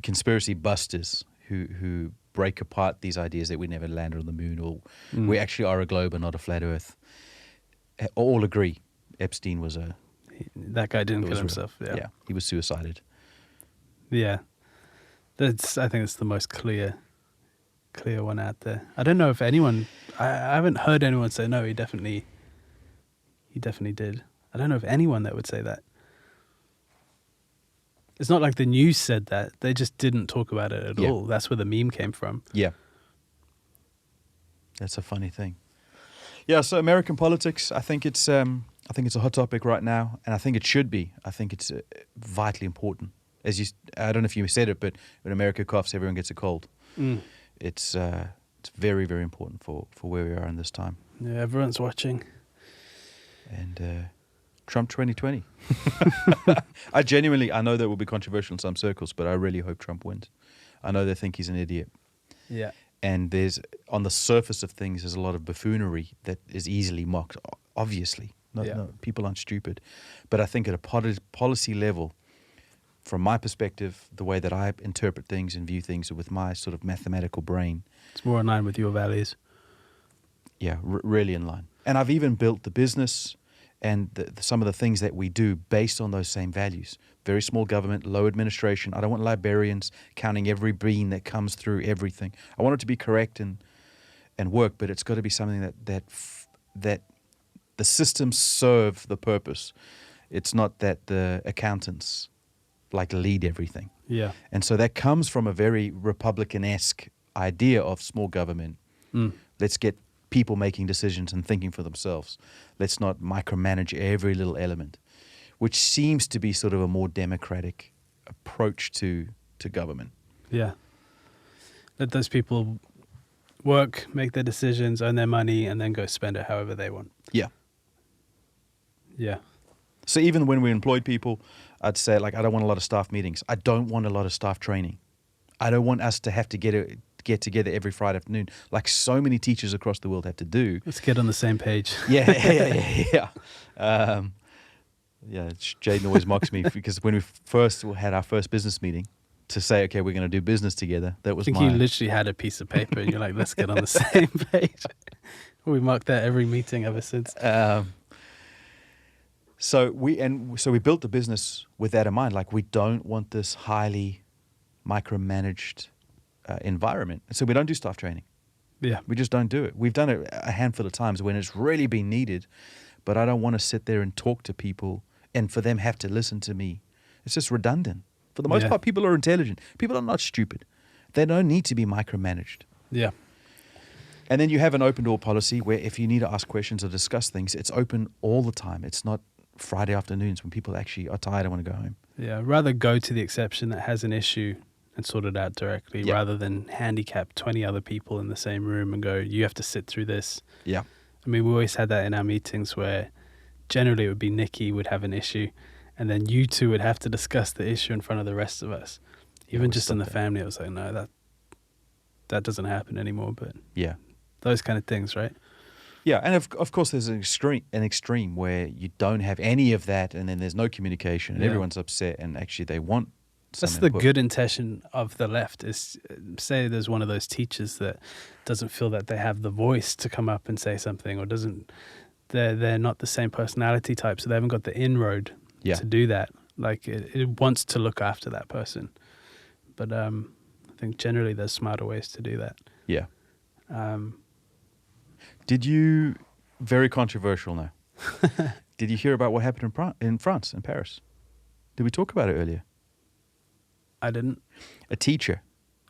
Conspiracy busters who break apart these ideas that we never landed on the moon, or we actually are a globe and not a flat Earth. All agree Epstein was That guy didn't was kill real. himself. Yeah. He was suicided. Yeah. I think it's the most clear one out there. I don't know if anyone, I haven't heard anyone say, no, he definitely did. I don't know if anyone that would say that. It's not like the news said that. They just didn't talk about it at Yeah. all. That's where the meme came from. Yeah. That's a funny thing. Yeah, so American politics, I think it's a hot topic right now, and I think it should be. I think it's vitally important. I don't know if you said it, but when America coughs, everyone gets a cold. It's very, very important for where we are in this time. Yeah, everyone's watching. And Trump 2020. I know that will be controversial in some circles, but I really hope Trump wins. I know they think he's an idiot. Yeah. And on the surface of things, there's a lot of buffoonery that is easily mocked, obviously. No, people aren't stupid. But I think at a policy level, from my perspective, the way that I interpret things and view things with my sort of mathematical brain, It's more in line with your values. yeah, really in line. And I've even built the business and some of the things that we do based on those same values. Very small government, low administration. I don't want librarians counting every bean that comes through everything. I want it to be correct and work, but it's got to be something that the systems serve the purpose. It's not that the accountants lead everything. Yeah. And so that comes from a very Republican-esque idea of small government. Let's get people making decisions and thinking for themselves. Let's not micromanage every little element, which seems to be sort of a more democratic approach to government. Yeah. Let those people work, make their decisions, earn their money, and then go spend it however they want. Yeah. Yeah. So even when we employed people, I'd say, I don't want a lot of staff meetings. I don't want a lot of staff training. I don't want us to have to get together every Friday afternoon, like so many teachers across the world have to do. Let's get on the same page. Yeah. Jadon always mocks me because when we first had our first business meeting to say, okay, we're going to do business together, that I was think you literally had a piece of paper and you're like, let's get on the same page. We marked that every meeting ever since. So we built the business with that in mind. We don't want this highly micromanaged environment. So we don't do staff training. Yeah. We just don't do it. We've done it a handful of times when it's really been needed, but I don't want to sit there and talk to people and for them have to listen to me. It's just redundant. For the most Yeah. part, people are intelligent. People are not stupid. They don't need to be micromanaged. Yeah. And then you have an open door policy where if you need to ask questions or discuss things, it's open all the time. It's not Friday afternoons when people actually are tired and want to go home. Yeah. Rather go to the exception that has an issue and sort it out directly Yeah. rather than handicap 20 other people in the same room and go, you have to sit through this. Yeah. I mean, we always had that in our meetings where generally it would be Nikki would have an issue and then you two would have to discuss the issue in front of the rest of us. Even we'll just in stop the that. family, I was like, no, that doesn't happen anymore. But Yeah. those kind of things, right? Yeah, and of course there's an extreme where you don't have any of that and then there's no communication and Yeah. everyone's upset and actually they want some That's the input. good intention of the left is say there's one of those teachers that doesn't feel that they have the voice to come up and say something or they're not the same personality type, so they haven't got the inroad Yeah. to do that. Like it wants to look after that person. But I think generally there's smarter ways to do that. Yeah. Um, Did you, very controversial now, did you hear about what happened in France, in Paris? Did we talk about it earlier? I didn't. A teacher.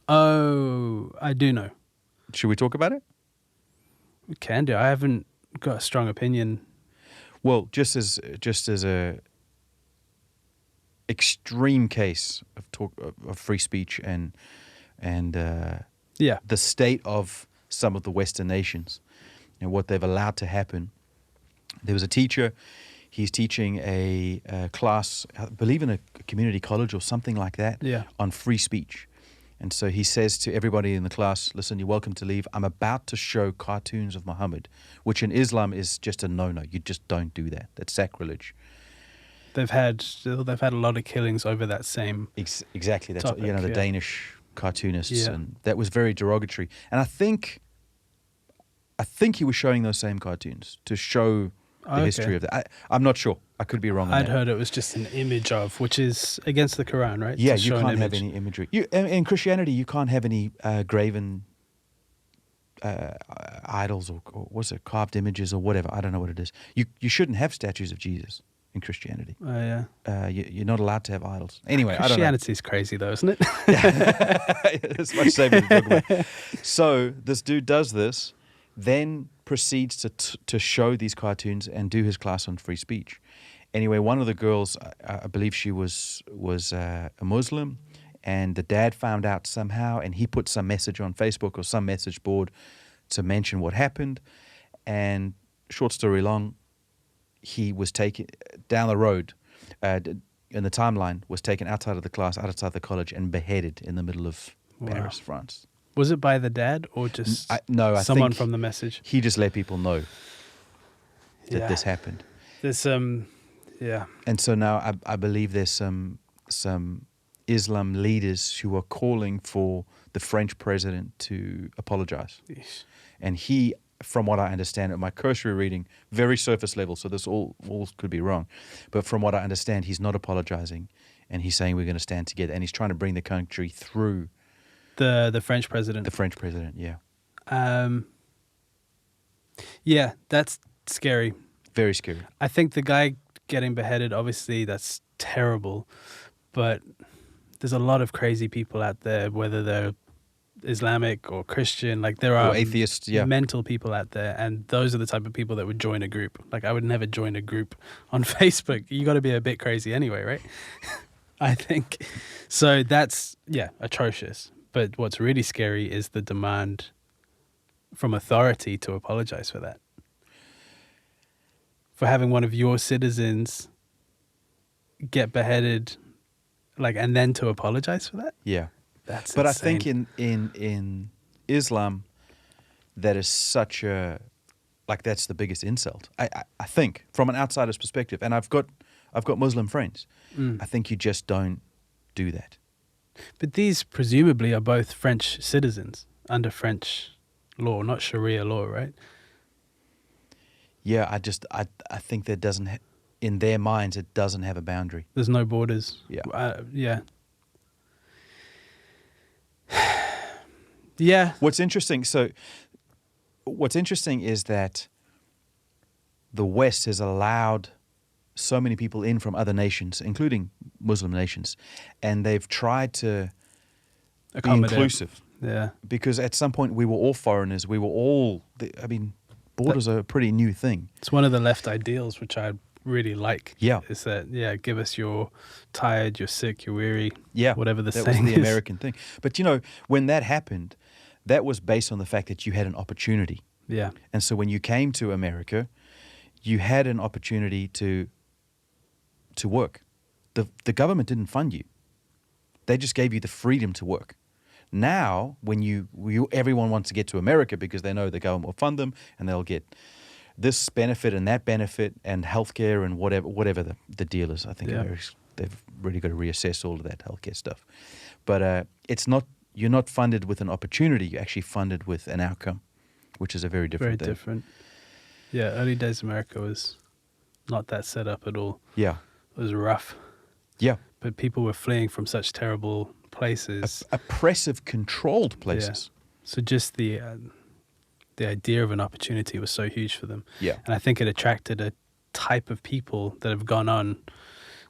Oh, I do know. Should we talk about it? We can do. I haven't got a strong opinion. Well, just as a extreme case of free speech and Yeah. the state of some of the Western nations and what they've allowed to happen. There was a teacher. He's teaching a class, I believe in a community college or something like that, Yeah. on free speech. And so he says to everybody in the class, listen, you're welcome to leave. I'm about to show cartoons of Muhammad, which in Islam is just a no-no. You just don't do that. That's sacrilege. They've had a lot of killings over that same. Exactly. That's Topic, the yeah. Danish cartoonists, Yeah. and that was very derogatory. And I think he was showing those same cartoons to show the Okay. history of that. I'm not sure. I could be wrong on I'd that. heard it was just an image of, which is against the Quran, right? Yeah, To you show an can't have image. any imagery. In Christianity, you can't have any graven idols or what's it, carved images or whatever. I don't know what it is. You shouldn't have statues of Jesus in Christianity. Oh yeah. You're not allowed to have idols. Anyway, I don't know. Christianity is crazy though, isn't it? It's much safer to talk about. So this dude does this, then proceeds to show these cartoons and do his class on free speech. Anyway, one of the girls, I believe she was a Muslim, and the dad found out somehow, and he put some message on Facebook or some message board to mention what happened. And short story long, he was taken down the road in the timeline, was taken outside of the class, outside the college, and beheaded in the middle of Wow. Paris, France. Was it by the dad or just I someone think from the message? he just let people know that Yeah. this happened. There's yeah. And so now I believe there's some Islam leaders who are calling for the French president to apologize. Yeesh. And he, from what I understand, at my cursory reading, very surface level, so this all could be wrong, but from what I understand, he's not apologizing, and he's saying we're going to stand together, and he's trying to bring the country through The French president. the French president. Yeah, Yeah, that's scary. very scary. I think the guy getting beheaded, obviously that's terrible, but there's a lot of crazy people out there, whether they're Islamic or Christian, like there are Or atheists, yeah. mental people out there, and those are the type of people that would join a group. Like I would never join a group on Facebook. You got to be a bit crazy anyway, right? I think. So that's, atrocious. But what's really scary is the demand from authority to apologize for that. For having one of your citizens get beheaded, and then to apologize for that? Yeah. That's But insane. I think in Islam, that is such a, that's the biggest insult. I think from an outsider's perspective, and I've got Muslim friends. I think you just don't do that. But these presumably are both French citizens under French law, not Sharia law, right? Yeah, I think that doesn't, in their minds, it doesn't have a boundary. There's no borders. Yeah. Yeah. Yeah. What's interesting is that the West has allowed so many people in from other nations, including Muslim nations, and they've tried to be Accommodate. inclusive. Yeah. Because at some point we were all foreigners. We were all. Borders are a pretty new thing. It's one of the left ideals, which I really like. Yeah. Is that, give us you're tired, you're sick, you're weary. Yeah, Whatever the that saying was the is. American thing. But when that happened, that was based on the fact that you had an opportunity. Yeah. And so when you came to America, you had an opportunity to work. The government didn't fund you. They just gave you the freedom to work. Now, when everyone wants to get to America because they know the government will fund them and they'll get this benefit and that benefit and healthcare and whatever the deal is. I think they've really got to reassess all of that healthcare stuff. But you're not funded with an opportunity. You're actually funded with an outcome, which is a very different thing. Very different. Yeah, early days America was not that set up at all. Yeah. It was rough. Yeah. But people were fleeing from such terrible places. Oppressive, controlled places. Yeah. So just the idea of an opportunity was so huge for them. Yeah. And I think it attracted a type of people that have gone on.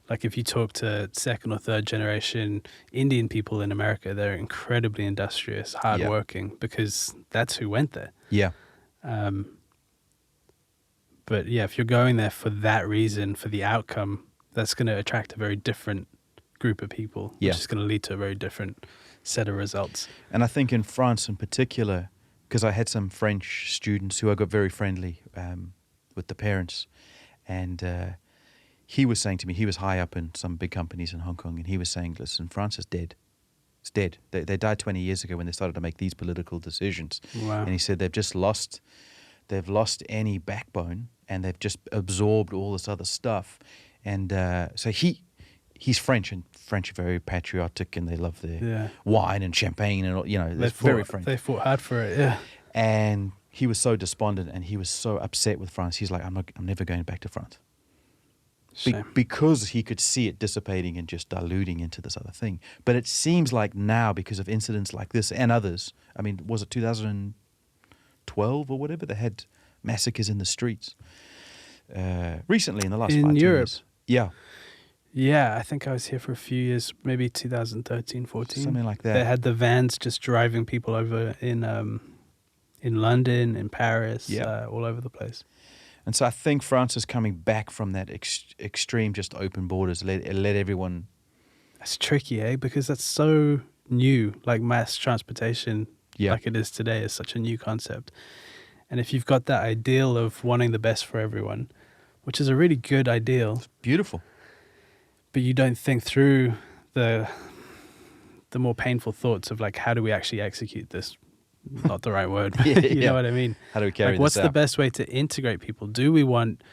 Like if you talk to second or third generation Indian people in America, they're incredibly industrious, hardworking, because that's who went there. Yeah. But yeah, if you're going there for that reason, for the outcome, that's going to attract a very different group of people, which is going to lead to a very different set of results. And I think in France in particular, because I had some French students who I got very friendly with the parents, and he was saying to me, he was high up in some big companies in Hong Kong, and he was saying, listen, France is dead. It's dead. They died 20 years ago when they started to make these political decisions. Wow. And he said they've lost any backbone, and they've just absorbed all this other stuff. And so he's French, and French are very patriotic, and they love their wine and champagne, and it's very French. They fought hard for it, yeah. And he was so despondent, and he was so upset with France. He's like, I'm never going back to France. Because he could see it dissipating and just diluting into this other thing. But it seems like now, because of incidents like this and others, I mean, was it 2012 or whatever? They had massacres in the streets recently in the last 5 years. In Europe? Yeah. Yeah, I think I was here for a few years, maybe 2013, 14. Something like that. They had the vans just driving people over in London, in Paris, all over the place. And so I think France is coming back from that extreme, just open borders, let everyone... That's tricky, because that's so new, like mass transportation, like it is today, is such a new concept. And if you've got that ideal of wanting the best for everyone, which is a really good ideal... It's beautiful. But you don't think through the more painful thoughts of like, how do we actually execute this? Not the right word. You know what I mean? How do we carry this out? What's the best way to integrate people? Do we want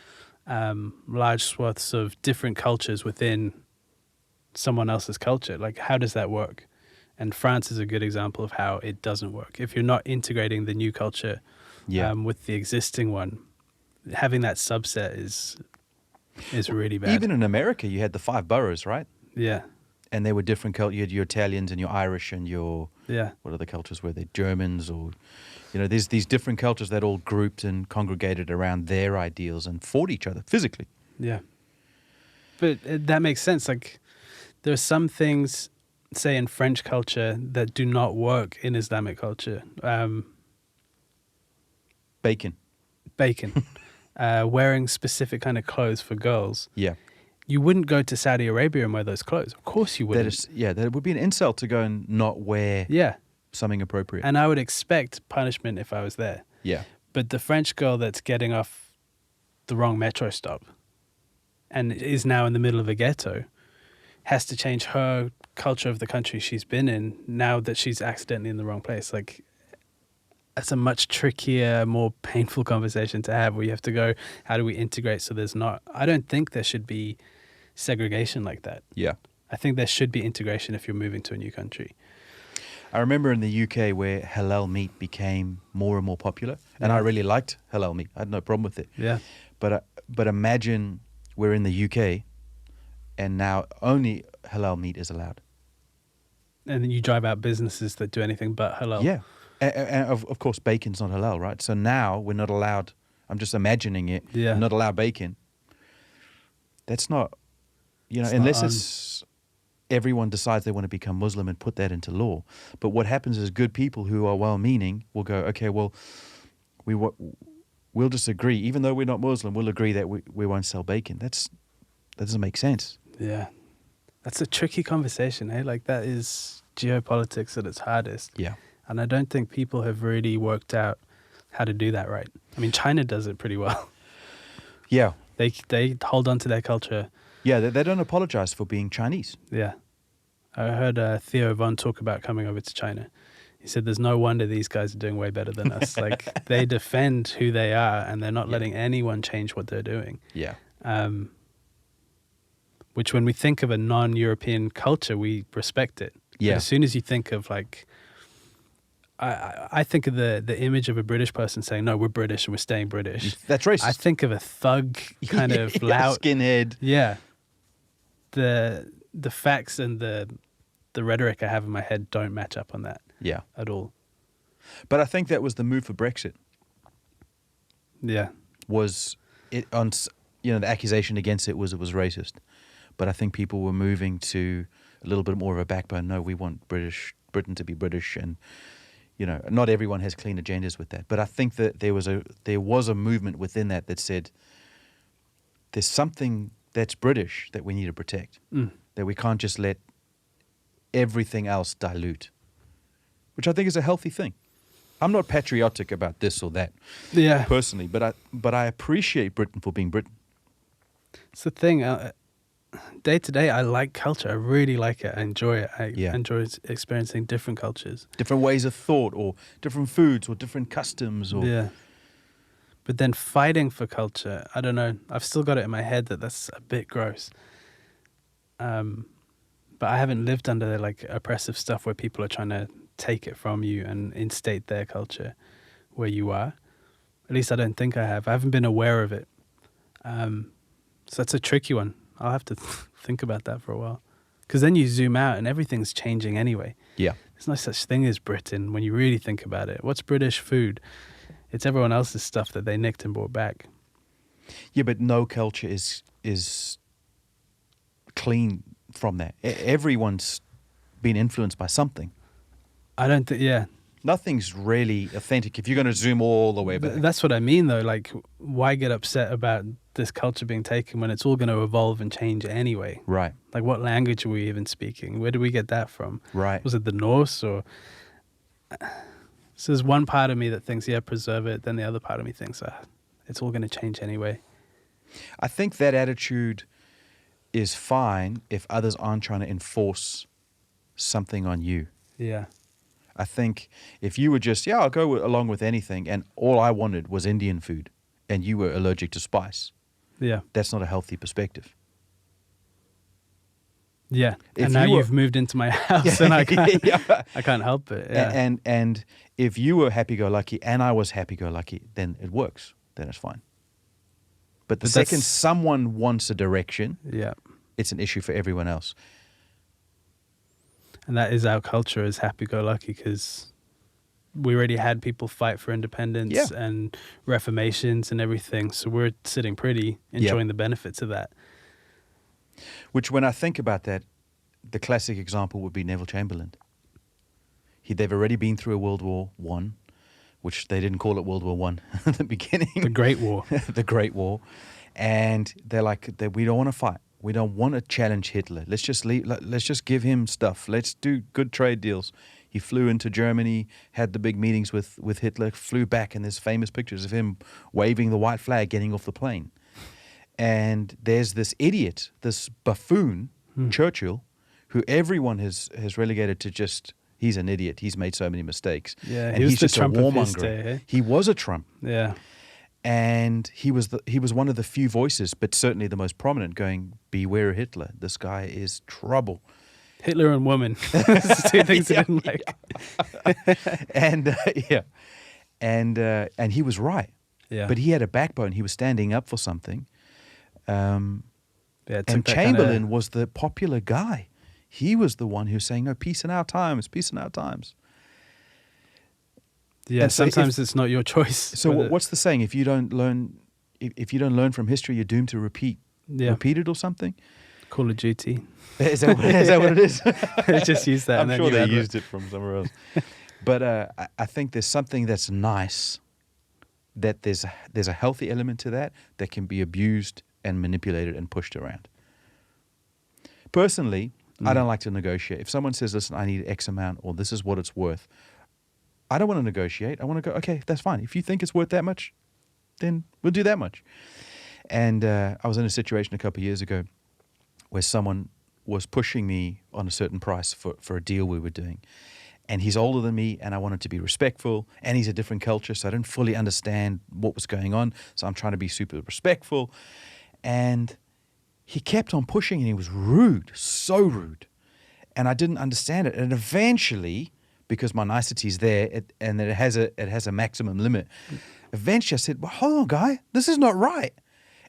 large swaths of different cultures within someone else's culture? Like, how does that work? And France is a good example of how it doesn't work. If you're not integrating the new culture with the existing one, having that subset is really bad. Even in America, you had the 5 boroughs, right? Yeah. And they were different cultures. You had your Italians and your Irish and your... Yeah. What other cultures were they? Germans or... there's these different cultures that all grouped and congregated around their ideals and fought each other physically. Yeah. But that makes sense. Like, there are some things, say, in French culture that do not work in Islamic culture. Bacon. Wearing specific kind of clothes for girls. Yeah. You wouldn't go to Saudi Arabia and wear those clothes. Of course you wouldn't. That would be an insult to go and not wear something appropriate. And I would expect punishment if I was there. Yeah. But the French girl that's getting off the wrong metro stop and is now in the middle of a ghetto has to change her culture of the country she's been in now that she's accidentally in the wrong place. Like, that's a much trickier, more painful conversation to have, where you have to go, how do we integrate so there's not... I don't think there should be segregation like that. Yeah. I think there should be integration if you're moving to a new country. I remember in the UK where halal meat became more and more popular, and I really liked halal meat. I had no problem with it. Yeah. But imagine we're in the UK, and now only halal meat is allowed. And then you drive out businesses that do anything but halal. Yeah. And of course, bacon's not halal, right? So now we're not allowed, I'm just imagining it, not allowed bacon. That's not, unless it's everyone decides they want to become Muslim and put that into law. But what happens is good people who are well-meaning will go, okay, well, we'll just agree, even though we're not Muslim, we'll agree that we won't sell bacon. That doesn't make sense. Yeah. That's a tricky conversation, eh? Like, that is geopolitics at its hardest. Yeah. And I don't think people have really worked out how to do that right. I mean, China does it pretty well. Yeah. They hold on to their culture. Yeah, they don't apologize for being Chinese. Yeah. I heard Theo Von talk about coming over to China. He said there's no wonder these guys are doing way better than us. Like, they defend who they are, and they're not letting anyone change what they're doing. Yeah. Which, when we think of a non-European culture, we respect it. Yeah. But as soon as you think of, like, I think of the image of a British person saying, no, we're British and we're staying British. That's racist. I think of a thug kind of loud skinhead. Yeah. The facts and the rhetoric I have in my head don't match up on that. Yeah. At all. But I think that was the move for Brexit. Yeah. Was it on, the accusation against it was racist. But I think people were moving to a little bit more of a backbone. No, we want Britain to be British, and not everyone has clean agendas with that. But I think that there was a movement within that said there's something that's British that we need to protect. That we can't just let everything else dilute, which I think is a healthy thing. I'm not patriotic about this or that, personally, but I appreciate Britain for being Britain. It's the thing. Day to day, I like culture. I really like it. I enjoy it. I enjoy experiencing different cultures, different ways of thought, or different foods, or different customs. Or But then fighting for culture, I don't know. I've still got it in my head that that's a bit gross. But I haven't lived under like oppressive stuff where people are trying to take it from you and instate their culture where you are. At least I don't think I have. I haven't been aware of it. So that's a tricky one. I'll have to think about that for a while. Because then you zoom out and everything's changing anyway. Yeah. There's no such thing as Britain when you really think about it. What's British food? It's everyone else's stuff that they nicked and brought back. Yeah, but no culture is clean from that. Everyone's been influenced by something. I don't think, Nothing's really authentic if you're going to zoom all the way back. That's what I mean, though. Like, why get upset about this culture being taken when it's all going to evolve and change anyway? Right. Like, what language are we even speaking? Where do we get that from? Right. Was it the Norse or... So there's one part of me that thinks, preserve it. Then the other part of me thinks, it's all going to change anyway. I think that attitude is fine if others aren't trying to enforce something on you. Yeah. I think if you were just, I'll go along with anything, and all I wanted was Indian food, and you were allergic to spice. Yeah. That's not a healthy perspective. Yeah. If and now you you've moved into my house and I can't help it. Yeah. And if you were happy-go-lucky and I was happy-go-lucky, then it works. Then it's fine. But the second someone wants a direction, it's an issue for everyone else. And that is our culture, is happy-go-lucky, because we already had people fight for independence and reformations and everything. So we're sitting pretty, enjoying the benefits of that. Which, when I think about that, the classic example would be Neville Chamberlain. They've already been through a World War I, which they didn't call it World War I at the beginning. The Great War. The Great War. And they're like, we don't want to fight. We don't want to challenge Hitler. Let's just leave. Let's just give him stuff. Let's do good trade deals. He flew into Germany, had the big meetings with Hitler, flew back, and there's famous pictures of him waving the white flag, getting off the plane. And there's this idiot, this buffoon, Churchill, who everyone has relegated to just, he's an idiot. He's made so many mistakes. Yeah, and he was he's the just Trump a of his warmonger. day, eh? He was a Trump. Yeah. And he was one of the few voices, but certainly the most prominent, going, beware of Hitler. This guy is trouble. Hitler and woman. That's two things I didn't like. And he was right. Yeah. But he had a backbone. He was standing up for something. And Chamberlain was the popular guy. He was the one who was saying, no, peace in our times, peace in our times. Yeah, and sometimes it's not your choice. So what's the saying? If you don't learn from history, you're doomed to repeat it or something. Call of Duty. Is that what it is? They just used that. I'm in that sure new they advert. used it from somewhere else. But I think there's something that's nice, that there's a healthy element to that can be abused and manipulated and pushed around. Personally, I don't like to negotiate. If someone says, listen, I need X amount, or this is what it's worth, I don't want to negotiate. I want to go, okay, that's fine. If you think it's worth that much, then we'll do that much. And I was in a situation a couple of years ago where someone was pushing me on a certain price for a deal we were doing. And he's older than me, and I wanted to be respectful, and he's a different culture, so I didn't fully understand what was going on. So I'm trying to be super respectful. And he kept on pushing, and he was rude, so rude. And I didn't understand it. And eventually, because my nicety's there, and it has a maximum limit, eventually I said, well, hold on, guy, this is not right.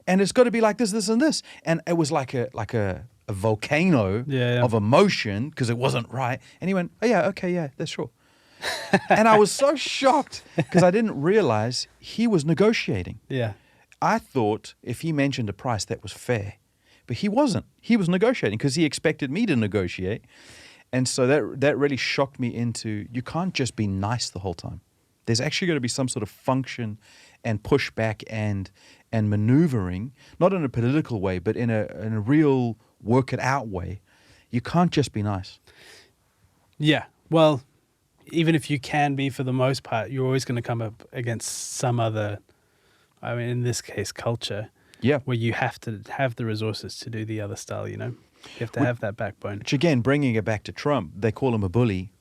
And it's got to be like this, this, and this. And it was like a volcano of emotion because it wasn't right. And he went, oh, yeah, okay, yeah, that's sure. And I was so shocked because I didn't realize he was negotiating. Yeah. I thought if he mentioned a price that was fair, but he wasn't. He was negotiating because he expected me to negotiate. And so that really shocked me into, you can't just be nice the whole time. There's actually got to be some sort of function and pushback and maneuvering, not in a political way, but in a real work it out way. You can't just be nice. Yeah. Well, even if you can be for the most part, you're always going to come up against some other, I mean, in this case, culture. Yeah. Where you have to have the resources to do the other style, you know? You have to have that backbone. Which again, bringing it back to Trump, they call him a bully.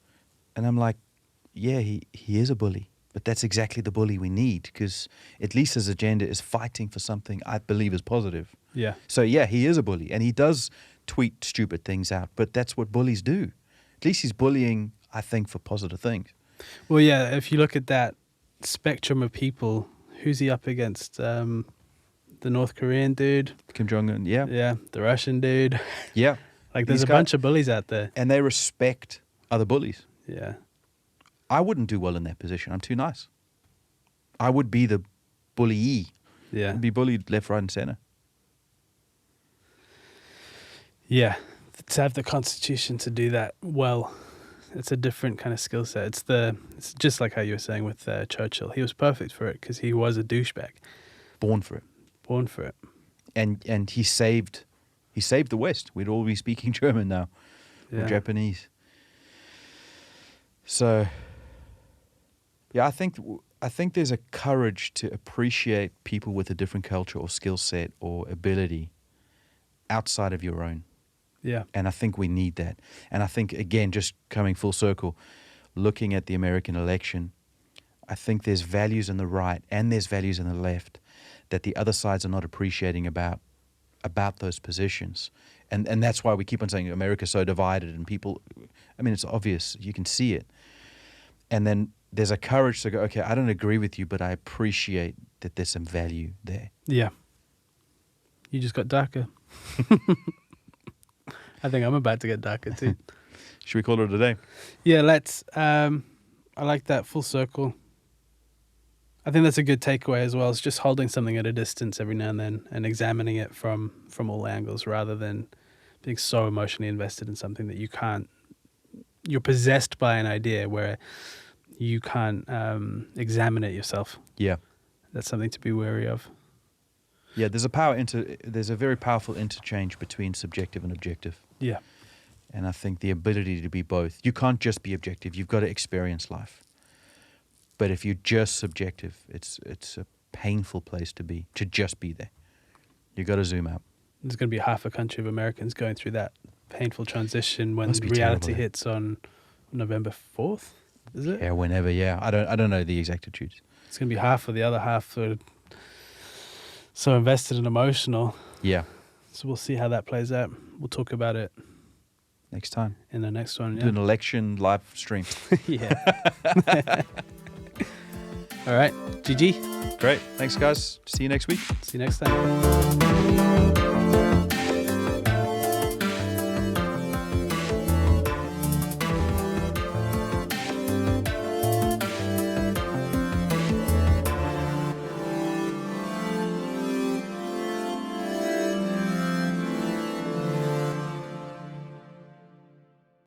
And I'm like, yeah, he is a bully. But that's exactly the bully we need, because at least his agenda is fighting for something I believe is positive. Yeah. So yeah, he is a bully, and he does tweet stupid things out, but that's what bullies do. At least he's bullying, I think, for positive things. Well, yeah, if you look at that spectrum of people, who's he up against? The North Korean dude. Kim Jong-un, yeah. Yeah, the Russian dude. Yeah. Like there's a bunch of bullies out there. And they respect other bullies. Yeah. I wouldn't do well in that position. I'm too nice. I would be the bully. Yeah. I'd be bullied left, right, and center. Yeah. To have the constitution to do that well, it's a different kind of skill set. It's just like how you were saying with Churchill. He was perfect for it because he was a douchebag. Born for it. Born for it. And he saved the West. We'd all be speaking German now, or Japanese. So, yeah, I think there's a courage to appreciate people with a different culture or skill set or ability outside of your own. Yeah. And I think we need that. And I think, again, just coming full circle, looking at the American election, I think there's values in the right and there's values in the left that the other sides are not appreciating about those positions. And that's why we keep on saying America's so divided and people, I mean, it's obvious. You can see it. And then there's a courage to go, okay, I don't agree with you, but I appreciate that there's some value there. Yeah. You just got darker. I think I'm about to get darker too. Should we call it a day? Yeah, let's. I like that full circle. I think that's a good takeaway as well. It's just holding something at a distance every now and then and examining it from all angles rather than being so emotionally invested in something that you can't. You're possessed by an idea where you can't examine it yourself. Yeah. That's something to be wary of. Yeah, there's a very powerful interchange between subjective and objective. Yeah. And I think the ability to be both. You can't just be objective. You've got to experience life. But if you're just subjective, it's a painful place to be, to just be there. You've got to zoom out. There's going to be half a country of Americans going through that painful transition when Must be reality terrible, hits on November 4th, is it? Yeah, whenever, yeah. I don't know the exact attitudes. It's going to be half of the other half are so invested and emotional. Yeah. So we'll see how that plays out. We'll talk about it Next time. in the next one. Do an election live stream. Yeah. All right. GG. Great. Thanks, guys. See you next week. See you next time.